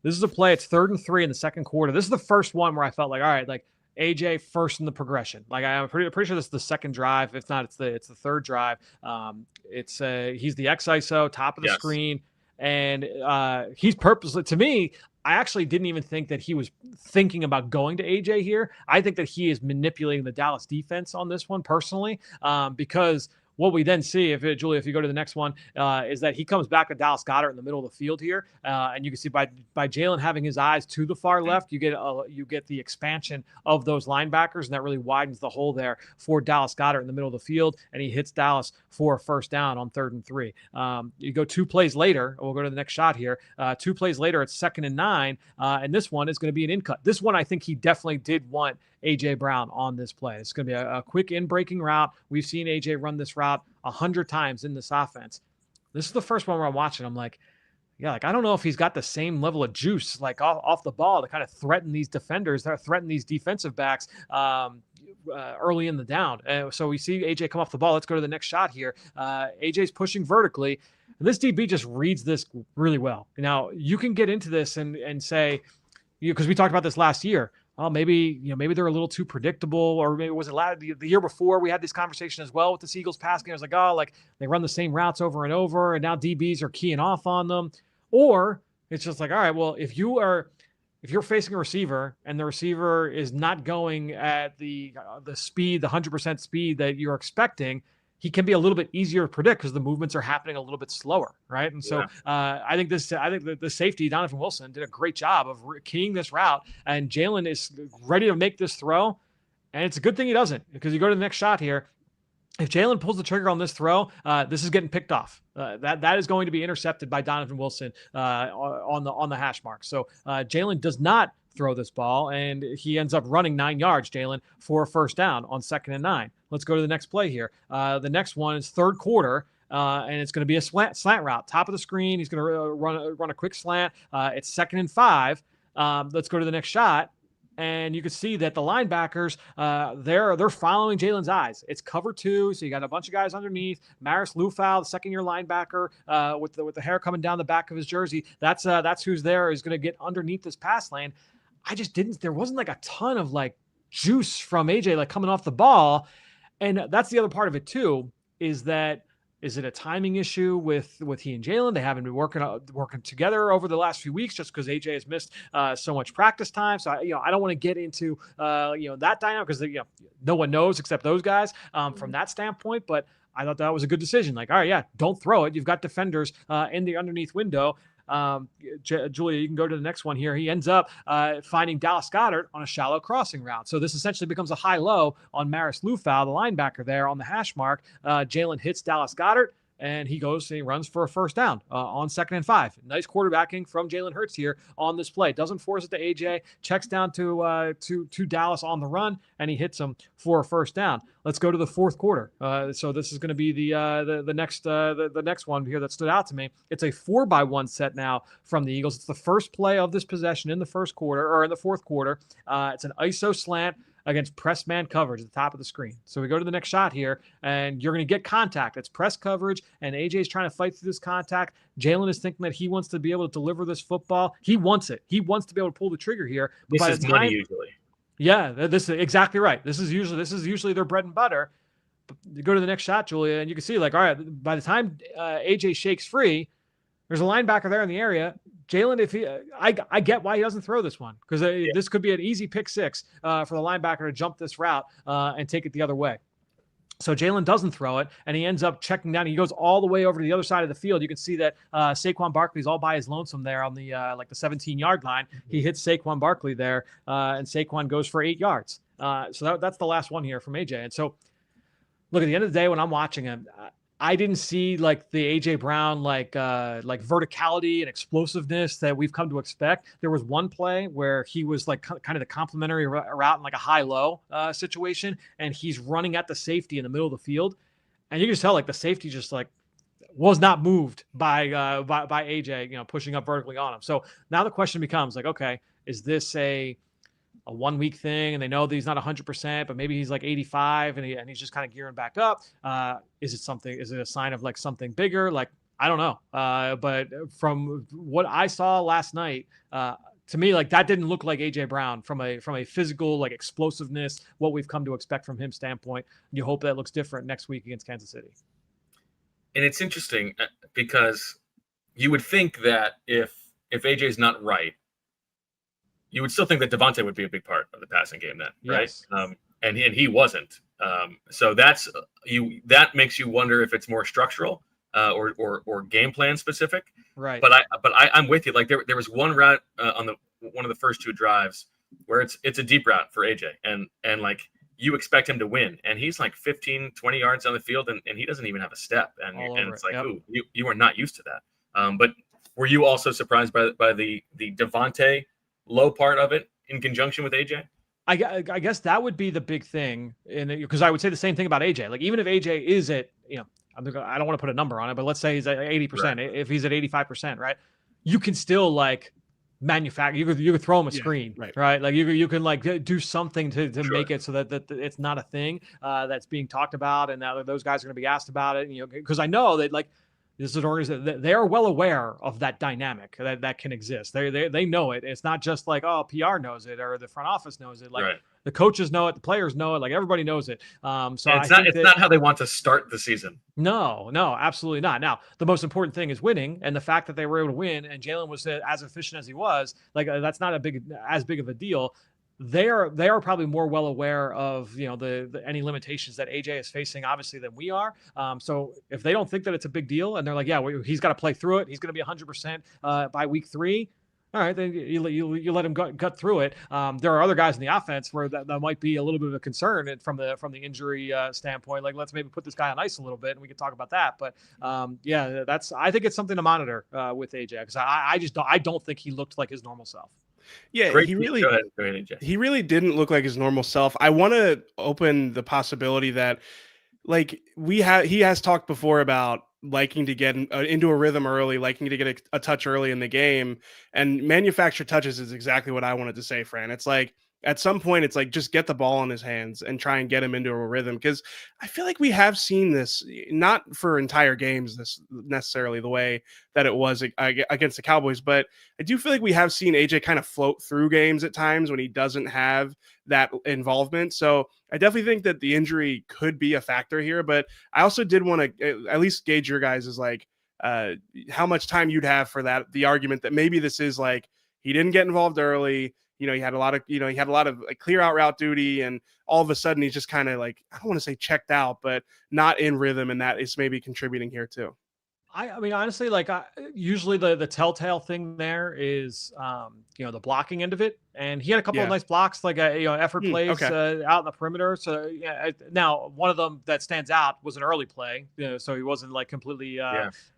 This is a play. It's 3rd and 3 in the second quarter. This is the first one where I felt like, all right, like, AJ first in the progression. Like, I'm pretty sure this is the second drive. If not, it's the third drive. He's the X ISO, top of the screen. And he's purposely, to me, I actually didn't even think that he was thinking about going to AJ here. I think that he is manipulating the Dallas defense on this one personally, because what we then see, Julia, if you go to the next one, is that he comes back to Dallas Goedert in the middle of the field here, and you can see by Jalen having his eyes to the far left, you get the expansion of those linebackers, and that really widens the hole there for Dallas Goedert in the middle of the field, and he hits Dallas for a first down on 3rd and 3. You go 2 plays later, we'll go to the next shot here. 2 plays later, it's 2nd and 9, and this one is going to be an in-cut. This one, I think he definitely did want A.J. Brown on this play. It's going to be a quick in-breaking route. We've seen A.J. run this route 100 times in this offense. This is the first one where I'm watching. I'm like, yeah, like I don't know if he's got the same level of juice like off the ball to kind of threaten these defenders, that threaten these defensive backs early in the down. So we see A.J. come off the ball. Let's go to the next shot here. A.J.'s pushing vertically. And this DB just reads this really well. Now, you can get into this and say, because we talked about this last year, oh, maybe they're a little too predictable, or maybe it was the year before we had this conversation as well with the Eagles pass game. I was like, oh, like they run the same routes over and over, and now DBs are keying off on them. Or it's just like, all right, well, if you're facing a receiver and the receiver is not going at the speed, the 100% speed that you're expecting, he can be a little bit easier to predict because the movements are happening a little bit slower, right? And so I think the safety, Donovan Wilson, did a great job of keying this route, and Jalen is ready to make this throw, and it's a good thing he doesn't, because you go to the next shot here. If Jalen pulls the trigger on this throw, this is getting picked off. That is going to be intercepted by Donovan Wilson on the hash mark. So Jalen does not throw this ball, and he ends up running 9 yards, Jalen, for a first down on 2nd and 9. Let's go to the next play here. The next one is 3rd quarter, and it's going to be a slant route. Top of the screen, he's going to run a quick slant. It's 2nd and 5. Let's go to the next shot. And you can see that the linebackers, they're following Jalen's eyes. It's cover 2, so you got a bunch of guys underneath. Maris Lufau, the second-year linebacker, with the hair coming down the back of his jersey. That's who's there, is going to get underneath this pass lane. There wasn't like a ton of like juice from AJ like coming off the ball, and that's the other part of it too. Is it a timing issue with he and Jalen? They haven't been working together over the last few weeks just because AJ has missed so much practice time. So I don't want to get into that dynamic because no one knows except those guys from that standpoint. But I thought that was a good decision. Like, all right, yeah, don't throw it. You've got defenders in the underneath window. Julia, you can go to the next one here. He ends up finding Dallas Goedert on a shallow crossing route. So this essentially becomes a high-low on Maris Lufau, the linebacker there on the hash mark. Jalen hits Dallas Goedert, and he runs for a first down on 2nd and 5. Nice quarterbacking from Jalen Hurts here on this play. Doesn't force it to AJ, checks down to Dallas on the run, and he hits him for a first down. Let's go to the 4th quarter. So this is going to be the next one here that stood out to me. It's a 4-by-1 set now from the Eagles. It's the first play of this possession in the 4th quarter. It's an ISO slant against press man coverage at the top of the screen. So we go to the next shot here, and you're going to get contact. It's press coverage, and AJ's trying to fight through this contact. Jalen is thinking that he wants to be able to deliver this football. He wants it. He wants to be able to pull the trigger here. This is money usually. Yeah, this is exactly right. This is usually their bread and butter. But you go to the next shot, Julia, and you can see, like, all right, by the time AJ shakes free, there's a linebacker there in the area. Jalen, I get why he doesn't throw this one, because this could be an easy pick 6 for the linebacker to jump this route and take it the other way. So Jalen doesn't throw it, and he ends up checking down. He goes all the way over to the other side of the field. You can see that Saquon Barkley's all by his lonesome there on the the 17-yard line. He hits Saquon Barkley there, and Saquon goes for 8 yards. So that's the last one here from AJ. And so, look, at the end of the day, when I'm watching him, I didn't see like the AJ Brown like verticality and explosiveness that we've come to expect. There was one play where he was like kind of the complementary route in like a high-low situation, and he's running at the safety in the middle of the field, and you can just tell like the safety just like was not moved by AJ, pushing up vertically on him. So now the question becomes like, okay, is this a 1-week thing, and they know that he's not 100%, but maybe he's like 85 and he's just kind of gearing back up. Is it a sign of like something bigger? Like, I don't know. But from what I saw last night, to me, like that didn't look like AJ Brown from a physical, like explosiveness, what we've come to expect from him standpoint. You hope that looks different next week against Kansas City. And it's interesting because you would think that if AJ's not right, you would still think that Devontae would be a big part of the passing game then, right? Yes. And he wasn't. So that makes you wonder if it's more structural or game plan specific. Right. But I'm with you. Like there was one route on one of the first two drives where it's a deep route for AJ, and like you expect him to win, and he's like 15, 20 yards down the field, and he doesn't even have a step, and it's like, ooh, you are not used to that. But were you also surprised by the Devontae low part of it in conjunction with AJ? I guess that would be the big thing, because I would say the same thing about AJ. Like even if AJ is at, I don't want to put a number on it, but let's say he's at 80%. Right. If he's at 85%, right, you can still like manufacture. You could throw him a screen, right? Like you can like do something to make it so that it's not a thing that's being talked about, and that those guys are going to be asked about it. Because I know that like. This is an organization. They are well aware of that dynamic that can exist. They know it. It's not just like, oh, PR knows it or the front office knows it. Like the coaches know it, the players know it. Like everybody knows it. So it's not how they want to start the season. No, absolutely not. Now the most important thing is winning, and the fact that they were able to win, and Jalen was as efficient as he was. Like that's not as big of a deal. They are probably more well aware of the any limitations that AJ is facing, obviously, than we are. So if they don't think that it's a big deal, and they're like, yeah, he's got to play through it, he's going to be 100% by week 3. All right, then you let him gut through it. There are other guys in the offense where that might be a little bit of a concern from the injury standpoint. Like let's maybe put this guy on ice a little bit, and we can talk about that. But yeah, I think it's something to monitor with AJ, because I don't think he looked like his normal self. Yeah, he really didn't look like his normal self. I want to open the possibility that, like, he has talked before about liking to get into a rhythm early, liking to get a touch early in the game, and manufacture touches is exactly what I wanted to say, Fran. It's like at some point, it's like just get the ball in his hands and try and get him into a rhythm, because I feel like we have seen this, not for entire games, this necessarily the way that it was against the Cowboys, but I do feel like we have seen AJ kind of float through games at times when he doesn't have that involvement. So I definitely think that the injury could be a factor here, but I also did want to at least gauge your guys' is like how much time you'd have for the argument that maybe this is like he didn't get involved early. He had a lot of like clear out route duty, and all of a sudden he's just kind of like, I don't want to say checked out, but not in rhythm, and that is maybe contributing here too. I mean, honestly, like usually the telltale thing there is, the blocking end of it. And he had a couple of nice blocks, like effort plays out in the perimeter. So now one of them that stands out was an early play. So he wasn't like completely.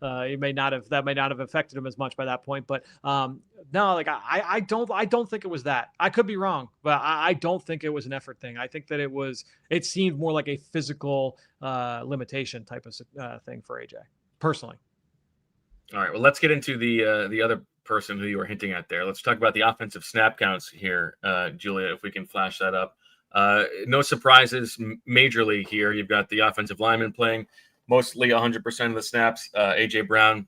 He may not have affected him as much by that point. But no, like I don't think it was that. I could be wrong, but I don't think it was an effort thing. I think that it seemed more like a physical limitation type of thing for AJ. Personally. All right. Well, let's get into the other person who you were hinting at there. Let's talk about the offensive snap counts here, Julia, if we can flash that up. No surprises majorly here. You've got the offensive lineman playing mostly 100% of the snaps. A.J. Brown,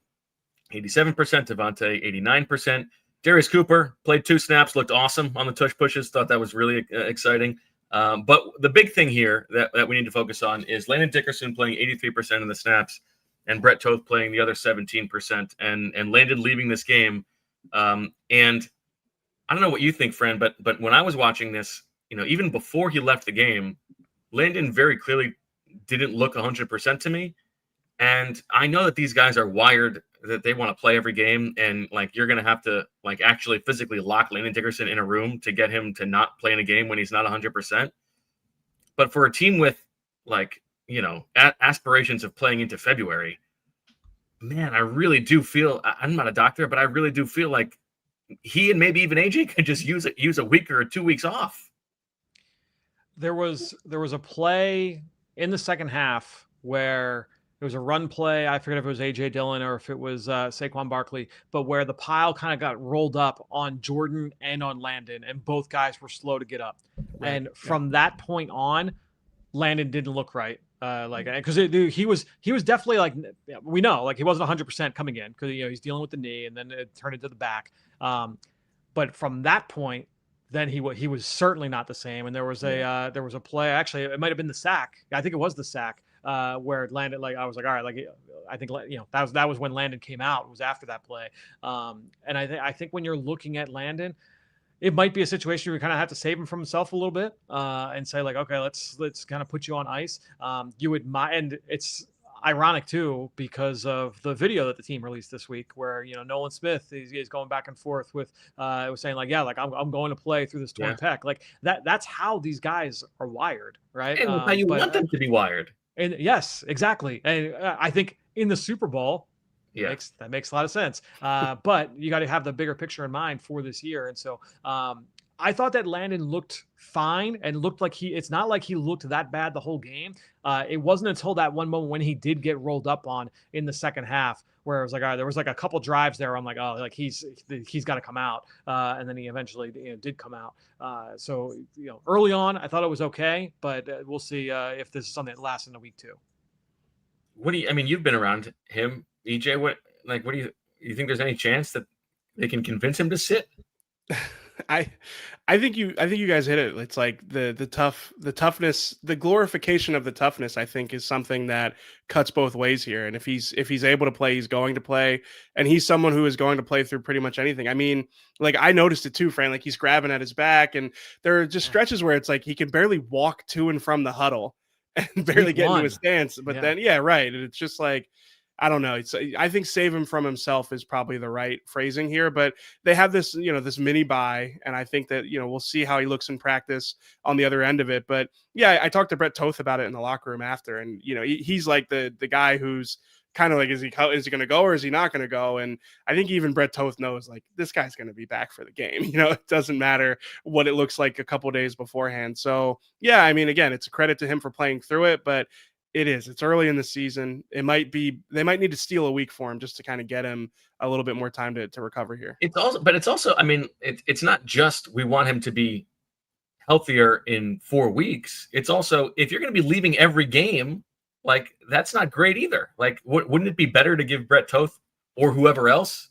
87%. Devontae, 89%. Darius Cooper played 2 snaps, looked awesome on the tush pushes. Thought that was really exciting. But the big thing here that we need to focus on is Landon Dickerson playing 83% of the snaps, and Brett Toth playing the other 17%, and Landon leaving this game. And I don't know what you think, Fran, but when I was watching this, even before he left the game, Landon very clearly didn't look 100% to me. And I know that these guys are wired that they want to play every game, and like you're going to have to like actually physically lock Landon Dickerson in a room to get him to not play in a game when he's not 100%. But for a team with like, aspirations of playing into February, man, I really do feel, I'm not a doctor, but I really do feel like he and maybe even AJ could just use a week or 2 weeks off. There was a play in the second half where it was a run play. I forget if it was AJ Dillon or if it was Saquon Barkley, but where the pile kind of got rolled up on Jordan and on Landon, and both guys were slow to get up. Right. And from that point on, Landon didn't look right. Because he was definitely like, we know, like he wasn't 100% coming in because he's dealing with the knee, and then it turned into the back. But from that point, then he was certainly not the same. And there was a play. Actually, it might have been the sack. I think it was the sack where it landed. Like, I was like, all right, like, I think, you know, that was when Landon came out. It was after that play. And I think when you're looking at Landon, it might be a situation where you kind of have to save him from himself a little bit, and say like, okay, let's kind of put you on ice. You would and it's ironic too, because of the video that the team released this week, where, you know, Nolan Smith is going back and forth with, it was saying like, yeah, like I'm going to play through this torn pec, like that's how these guys are wired, right? And how you want them to be wired. And yes, exactly. And I think in the Super Bowl, that makes a lot of sense. But you got to have the bigger picture in mind for this year. And so I thought that Landon looked fine and looked like it's not like he looked that bad the whole game. It wasn't until that one moment when he did get rolled up on in the second half, where it was like, all right, there was like a couple drives there. I'm like, oh, like he's got to come out. And then he eventually, you know, did come out. So, you know, early on, I thought it was okay, but we'll see if this is something that lasts in a week too. I mean, you've been around him, EJ. What do you think there's any chance that they can convince him to sit? I think you guys hit it. It's like the toughness, the glorification of the toughness, I think, is something that cuts both ways here. And if he's able to play, he's going to play, and he's someone who is going to play through pretty much anything. I mean, like, I noticed it too, Fran, like he's grabbing at his back, and there are just stretches where it's like he can barely walk to and from the huddle and barely get into his stance. But then, right. And it's just like, I don't know. I think save him from himself is probably the right phrasing here, but they have this, you know, this mini bye, and I think that, you know, we'll see how he looks in practice on the other end of it. But yeah, I talked to Brett Toth about it in the locker room after, and, you know, he's like the guy who's kind of like, is he going to go or is he not going to go? And I think even Brett Toth knows, like, this guy's going to be back for the game. You know, it doesn't matter what it looks like a couple days beforehand. So yeah, I mean, again, it's a credit to him for playing through it, but it's early in the season. They might need to steal a week for him just to kind of get him a little bit more time to recover here. It's also, I mean, it's not just we want him to be healthier in 4 weeks. It's also, if you're going to be leaving every game, like, that's not great either. Like, wouldn't it be better to give Brett Toth or whoever else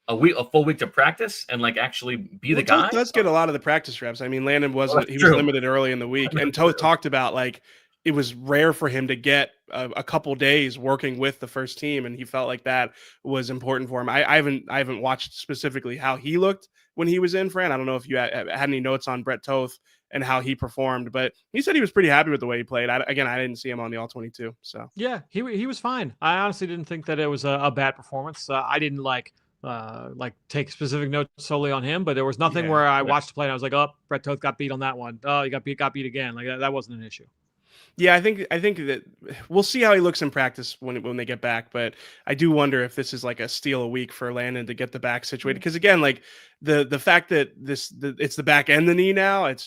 a full week to practice and, like, actually be the guy? Toth does get a lot of the practice reps. I mean, Landon was limited early in the week, and Toth talked about, like, it was rare for him to get a couple days working with the first team, and he felt like that was important for him. I haven't watched specifically how he looked when he was in, Fran. I don't know if you had any notes on Brett Toth and how he performed, but he said he was pretty happy with the way he played. I didn't see him on the All-22. So yeah, he was fine. I honestly didn't think that it was a bad performance. I didn't take specific notes solely on him, but there was nothing where I watched the play and I was like, oh, Brett Toth got beat on that one. Oh, he got beat again. Like, that wasn't an issue. Yeah, I think that we'll see how he looks in practice when they get back, but I do wonder if this is like a steal a week for Landon to get the back situated. Because again, like the fact that it's the back and the knee now, it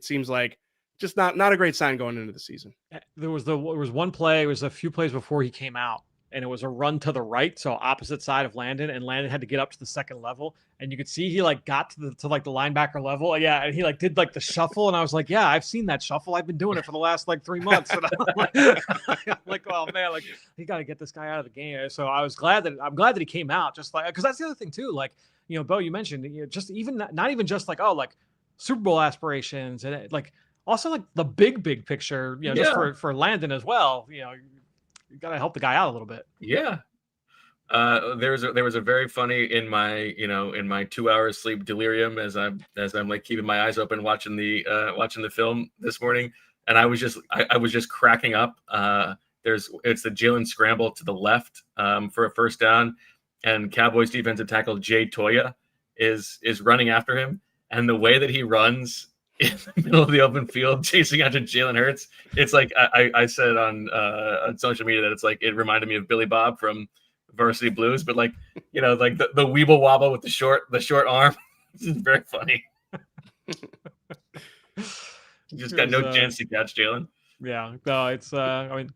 seems like just not a great sign going into the season. There was one play, it was a few plays before he came out, and it was a run to the right, so opposite side of Landon, and Landon had to get up to the second level, and you could see he like got to the linebacker level, and he like did like the shuffle, and I was like, yeah, I've seen that shuffle, I've been doing it for the last like 3 months, and I'm like, oh man, like, you got to get this guy out of the game. So I'm glad that he came out, just like, because that's the other thing too, like, you know, Bo, you mentioned, you know, just even not even just like, oh, like Super Bowl aspirations, and like also like the big picture, you know, just for Landon as well, you know. You got to help the guy out a little bit. Yeah. There was a very funny in my 2 hours sleep delirium as I'm like keeping my eyes open watching the film this morning, and I was just cracking up. It's the Jalen scramble to the left for a first down, and Cowboys defensive tackle Jay Toya is running after him, and the way that he runs in the middle of the open field chasing after Jalen Hurts, it's like I said on social media that it's like it reminded me of Billy Bob from Varsity Blues, but like, you know, like the weeble wobble with the short arm. This is very funny. You just got no chance to catch Jalen. Yeah, no, it's I mean,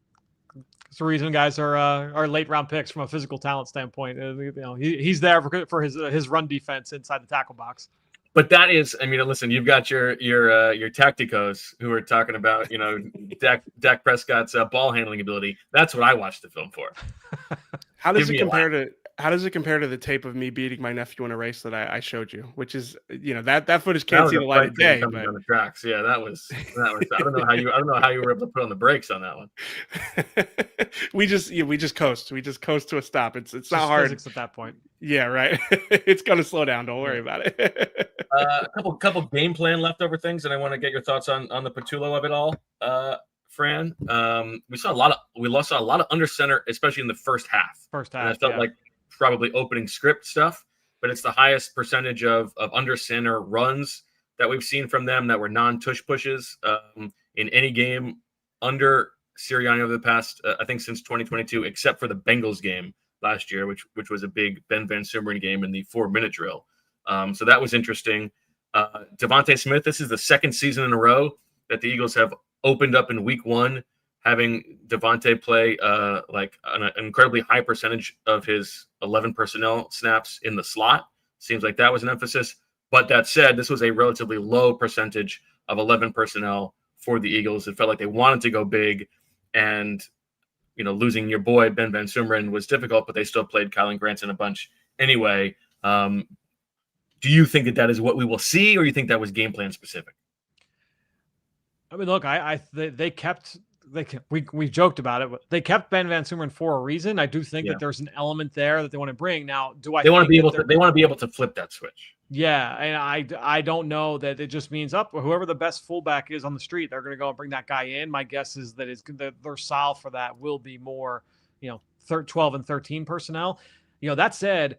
it's the reason guys are late round picks from a physical talent standpoint. You know, he's there for his run defense inside the tackle box. But that is, I mean, listen, you've got your tacticos who are talking about, you know, Dak Prescott's ball handling ability. That's what I watched the film for. How does it compare to how does it compare to the tape of me beating my nephew in a race that I showed you? Which is, that footage can't see the light of day. Coming down the tracks. Yeah, that was. I don't know how you were able to put on the brakes on that one. we just coast. We just coast to a stop. It's Just not hard physics at that point. Yeah, right. It's gonna slow down. Don't worry about it. A couple game plan leftover things, and I want to get your thoughts on the Patullo of it all. Fran, we saw a lot of under center, especially in the first half. And I felt like probably opening script stuff, but it's the highest percentage of under center runs that we've seen from them that were non-tush pushes in any game under Sirianni over the past, I think since 2022, except for the Bengals game last year, which was a big Ben Van Sumeren game in the 4-minute drill. So that was interesting. Devontae Smith, this is the second season in a row that the Eagles have opened up in week 1, having Devontae play like an incredibly high percentage of his 11 personnel snaps in the slot. Seems like that was an emphasis. But that said, this was a relatively low percentage of 11 personnel for the Eagles. It felt like they wanted to go big, and losing your boy Ben Van Sumeren was difficult, but they still played Kylan Granson a bunch anyway. Do you think that is what we will see, or you think that was game plan specific? I mean, look, we joked about it, but they kept Ben Van Sumeren for a reason. I do think that there's an element there that they want to bring. Now, they want to be able to flip that switch. Yeah, and I don't know that it just means whoever the best fullback is on the street, they're going to go and bring that guy in. My guess is that their solve for that will be more, 12 and 13 personnel. That said,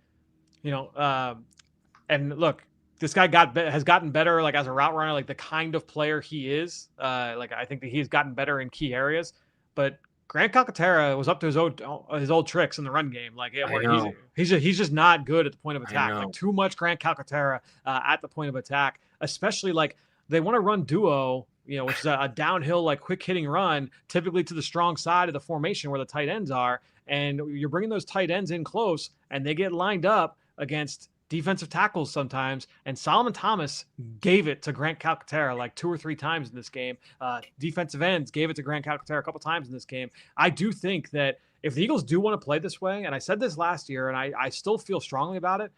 and look, this guy has gotten better, like as a route runner, like the kind of player he is. Like I think that he's gotten better in key areas, but Grant Calcaterra was up to his old tricks in the run game. Like he's just not good at the point of attack. Like too much Grant Calcaterra at the point of attack, especially like they want to run duo, which is a downhill, like quick hitting run, typically to the strong side of the formation where the tight ends are. And you're bringing those tight ends in close and they get lined up against defensive tackles sometimes, and Solomon Thomas gave it to Grant Calcaterra like 2 or 3 times in this game. Defensive ends gave it to Grant Calcaterra a couple times in this game. I do think that if the Eagles do want to play this way, and I said this last year, and I still feel strongly about it,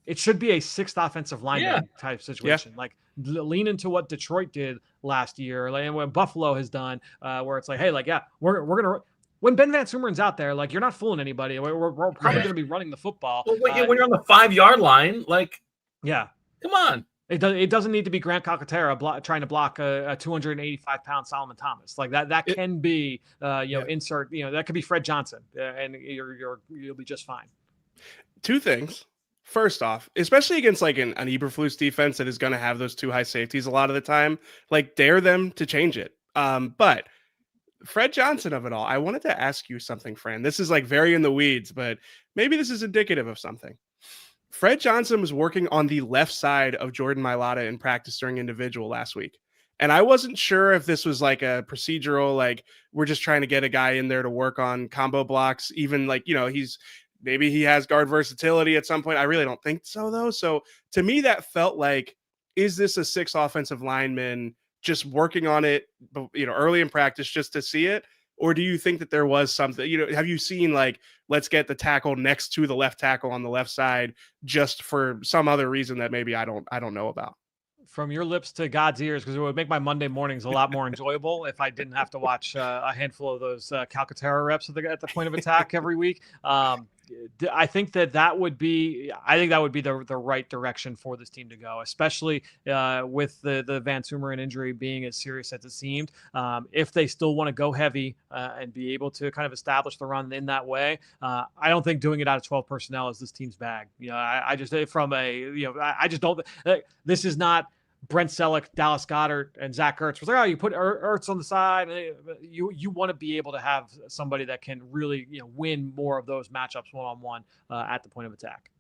it should be a 6th offensive lineman type situation. Like lean into what Detroit did last year, and what Buffalo has done, where it's like, hey, like, we're going to. When Ben Van Sumeren's out there, like, you're not fooling anybody. We're probably going to be running the football. Well, when you're on the 5-yard line, like, come on. It doesn't need to be Grant Calcaterra trying to block a 285-pound Solomon Thomas. Like that can be, insert, that could be Fred Johnson, and you'll be just fine. 2 things. First off, especially against like an Eberflus defense that is going to have those 2 high safeties a lot of the time, like dare them to change it. But Fred Johnson of it all, I wanted to ask you something, Fran. This is like very in the weeds, but maybe this is indicative of something. Fred Johnson was working on the left side of Jordan Mailata in practice during individual last week. And I wasn't sure if this was like a procedural, like we're just trying to get a guy in there to work on combo blocks, even like, maybe he has guard versatility at some point. I really don't think so though. So to me, that felt like, is this a 6 offensive lineman just working on it, early in practice just to see it? Or do you think that there was something, have you seen like, let's get the tackle next to the left tackle on the left side just for some other reason that maybe I don't know about? From your lips to God's ears, because it would make my Monday mornings a lot more enjoyable if I didn't have to watch a handful of those Calcaterra reps at the point of attack every week. I think that would be the right direction for this team to go, especially with the Van Sumeren injury being as serious as it seemed. If they still want to go heavy and be able to kind of establish the run in that way, I don't think doing it out of 12 personnel is this team's bag. I just don't. This is not Brent Selleck, Dallas Goedert, and Zach Ertz. Was like, you put Ertz on the side. You want to be able to have somebody that can really win more of those matchups one-on-one at the point of attack.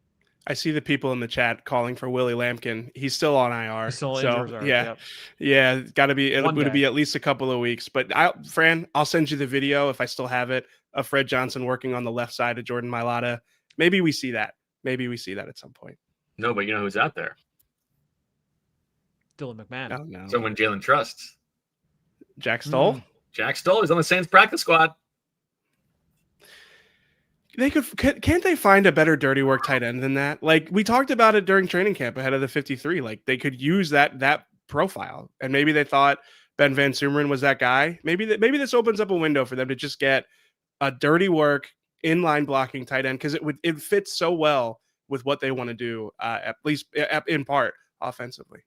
I see the people in the chat calling for Willie Lampkin. He's still on IR. He's still injured reserve. Yeah. Got to be. It would be at least a couple of weeks. But Fran, I'll send you the video if I still have it of Fred Johnson working on the left side of Jordan Mailata. Maybe we see that. At some point. No, but you know who's out there? Dylan McMahon. Oh, no. Someone Jalen trusts. Jack Stoll? Jack Stoll is on the Saints practice squad. Can't they find a better dirty work tight end than that? Like we talked about it during training camp ahead of the 53. Like they could use that profile, and maybe they thought Ben Van Sumeren was that guy. Maybe this opens up a window for them to just get a dirty work inline blocking tight end because it fits so well with what they want to do, at least in part offensively.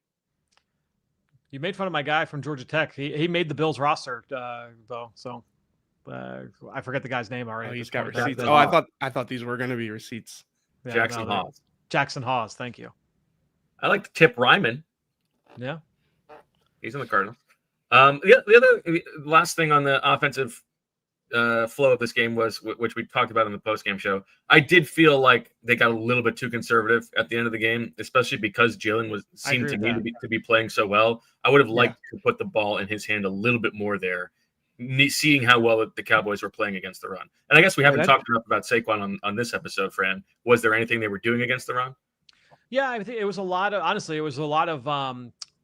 You made fun of my guy from Georgia Tech. He made the Bills roster, though. So I forget the guy's name already. Oh, he's got receipts. Oh, I thought these were going to be receipts. Yeah, Jackson Hawes. Jackson Hawes. Thank you. I like Tip Ryman. Yeah, he's in the Cardinals. The other last thing on the offensive flow of this game was, which we talked about in the post-game show. I did feel like they got a little bit too conservative at the end of the game, especially because Jalen seemed to me to be playing so well. I would have liked to put the ball in his hand a little bit more there, seeing how well the Cowboys were playing against the run. And I guess we haven't talked enough about Saquon on this episode, Fran. Was there anything they were doing against the run? Yeah, I think it was a lot of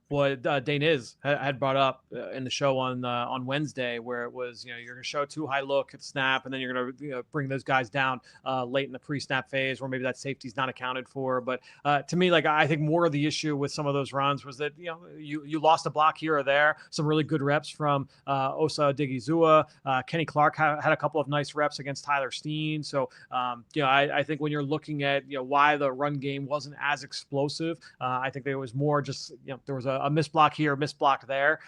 what Dane had brought up in the show on Wednesday, where it was, you're going to show too high look at snap, and then you're going to bring those guys down late in the pre-snap phase, where maybe that safety's not accounted for. But to me, like, I think more of the issue with some of those runs was that you lost a block here or there. Some really good reps from Osa Odighizuwa. Kenny Clark had a couple of nice reps against Tyler Steen. So I think when you're looking at why the run game wasn't as explosive, I think there was more just there was a missed block here, missed block there,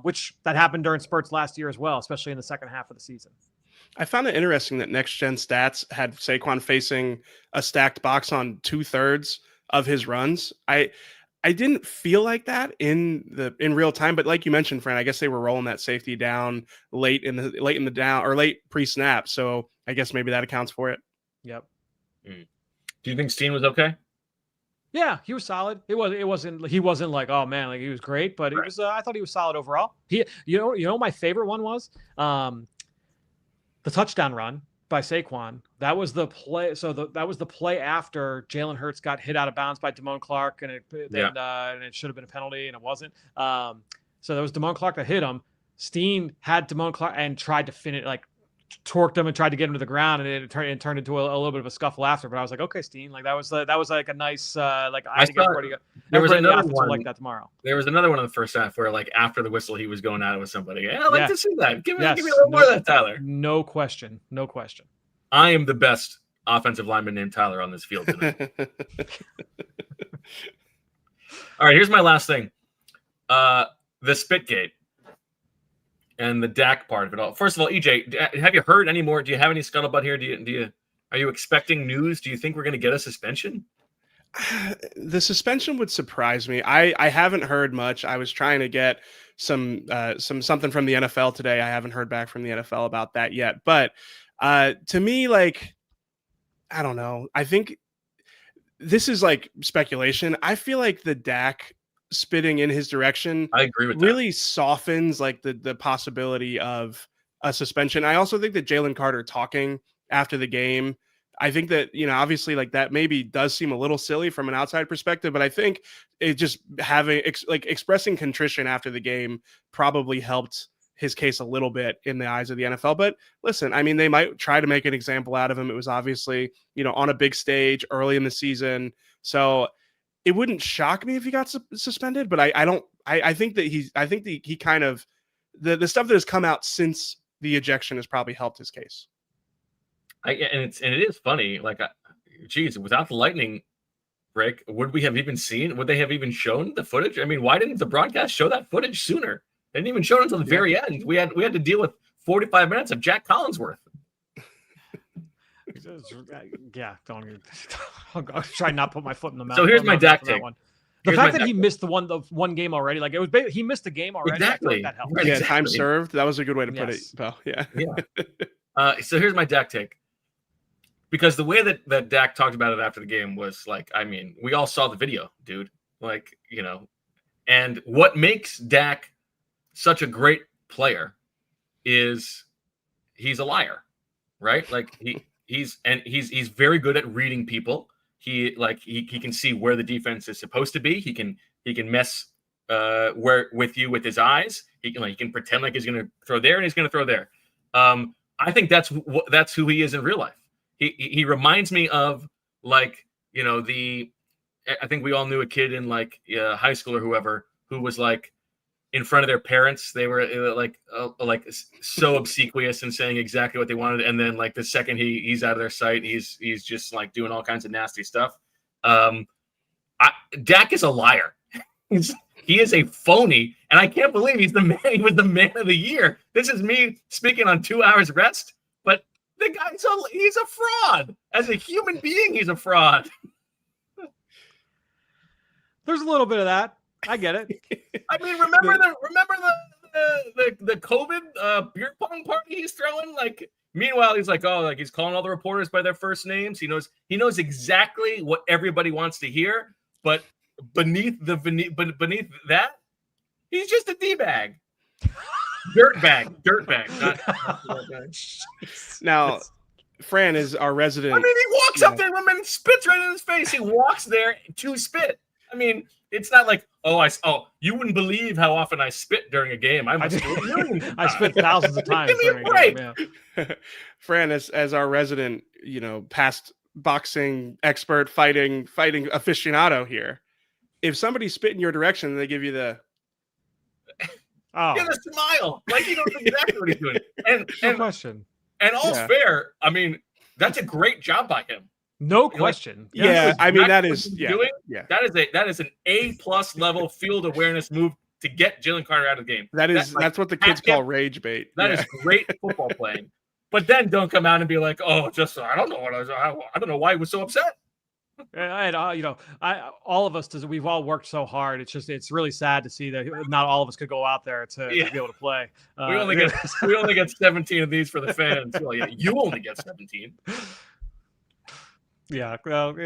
which that happened during spurts last year as well, especially in the second half of the season. I found it interesting that Next Gen Stats had Saquon facing a stacked box on 2/3 of his runs. I didn't feel like that in real time, but like you mentioned, Fran, I guess they were rolling that safety down late in the down or late pre-snap. So I guess maybe that accounts for it. Yep. Do you think Steen was okay? Yeah, he was solid. He wasn't like, oh man, like he was great, but he was. I thought he was solid overall. My favorite one was the touchdown run by Saquon. That was the play. So that was the play after Jalen Hurts got hit out of bounds by Damone Clark, and it should have been a penalty, and it wasn't. So there was Damone Clark that hit him. Steen had Damone Clark and tried to finish, like torqued him and tried to get him to the ground, and it turned into a little bit of a scuffle after. But I was like, okay, Steen, like that was like a nice like I think there was another one like that tomorrow. There was another one in the first half where like after the whistle he was going at it with somebody. I'd like to see that. Give me a little more of that, Tyler. No question. I am the best offensive lineman named Tyler on this field tonight. All right, here's my last thing. The Spitgate. And the Dak part of it all. First of all, EJ, have you heard any more? Do you have any scuttlebutt here? Are you expecting news? Do you think we're going to get a suspension? The suspension would surprise me. I haven't heard much. I was trying to get something from the NFL today. I haven't heard back from the NFL about that yet. But to me, like, I don't know. I think this is like speculation. I feel like the Dak spitting in his direction, I agree with really softens like the possibility of a suspension. I also think that Jalen Carter talking after the game, I think that obviously like that maybe does seem a little silly from an outside perspective, but I think it just having expressing contrition after the game probably helped his case a little bit in the eyes of the NFL. But listen, I mean, they might try to make an example out of him. It was obviously on a big stage early in the season, so it wouldn't shock me if he got suspended, but I think that he kind of the stuff that has come out since the ejection has probably helped his case. It is funny. Like, geez, without the lightning break, would they have even shown the footage? I mean, why didn't the broadcast show that footage sooner? They didn't even show it until the very end. We had to deal with 45 minutes of Jack Collinsworth. Yeah, I'll try not put my foot in the mouth. So here's my Dak take. The fact that he missed the one game already, like it was, he missed the game already. Exactly. That helped. Right, yeah, exactly. Time served. That was a good way to put it. Well, yeah. So here's my Dak take. Because the way that Dak talked about it after the game was like, I mean, we all saw the video, dude. Like, and what makes Dak such a great player is he's a liar, right? Like he's very good at reading people. He can see where the defense is supposed to be. He can mess with you with his eyes. He can pretend like he's going to throw there and he's going to throw there. I think that's who he is in real life. he reminds me of like, I think we all knew a kid in like high school or whoever who was like in front of their parents. They were like so obsequious and saying exactly what they wanted. And then like the second he's out of their sight, he's just like doing all kinds of nasty stuff. Dak is a liar. He is a phony, and I can't believe he's the man. He was the man of the year. This is me speaking on 2 hours rest, but the guy's he's a fraud. As a human being, he's a fraud. There's a little bit of that. I get it. I mean, remember the COVID beer pong party he's throwing? Like, meanwhile, he's like, he's calling all the reporters by their first names. He knows exactly what everybody wants to hear, but beneath that, he's just a D-bag. Dirtbag. Now, Fran is our resident. I mean, he walks up there and spits right in his face. He walks there to spit. I mean, it's not like, you wouldn't believe how often I spit during a game. I spit thousands of times. Give me a break. Fran, as our resident, past boxing expert, fighting aficionado here. If somebody spit in your direction, they give you the the smile, like he knows exactly what he's doing. And no question. And all's fair. I mean, that's a great job by him. No question. I mean that is that is an A+ level field awareness move to get Jalen Carter out of the game. That's what the kids call rage bait. That is great football playing. But then don't come out and be like, I don't know I don't know why he was so upset. And all of us, we've all worked so hard. It's really sad to see that not all of us could go out there to be able to play. We only get 17 of these for the fans. Well, you only get 17. Yeah, well,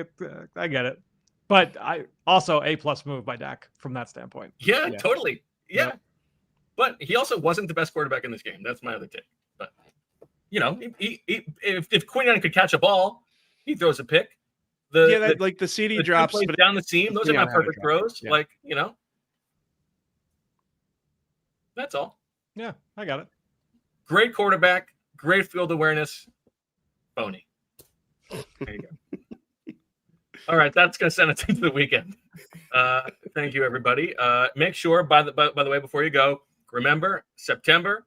I get it, but I also A+ move by Dak from that standpoint. Yeah, totally. Yeah, but he also wasn't the best quarterback in this game. That's my other take. But if Quinn could catch a ball, he throws a pick. The CD drops down the seam. Those are not perfect throws. Yeah. That's all. Yeah, I got it. Great quarterback, great field awareness, phony. There you go. All right, that's gonna send us into the weekend. Thank you, everybody. Make sure, by the way, before you go, remember September,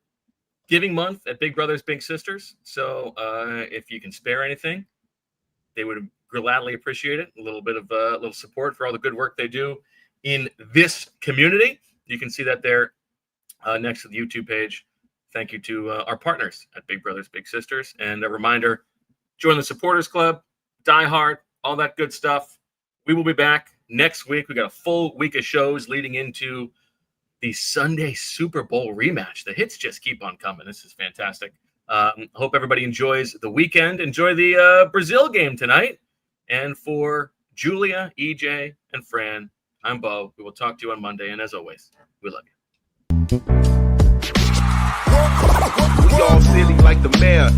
Giving Month at Big Brothers Big Sisters. So if you can spare anything, they would gladly appreciate it. A little bit of little support for all the good work they do in this community. You can see that there next to the YouTube page. Thank you to our partners at Big Brothers Big Sisters. And a reminder, join the Supporters Club, Diehard, all that good stuff. We will be back next week. We got a full week of shows leading into the Sunday Super Bowl rematch. The hits just keep on coming. This is fantastic. Hope everybody enjoys the weekend. Enjoy the Brazil game tonight. And for Julia, EJ, and Fran, I'm Bo. We will talk to you on Monday. And as always, we love you. We all silly like the mayor.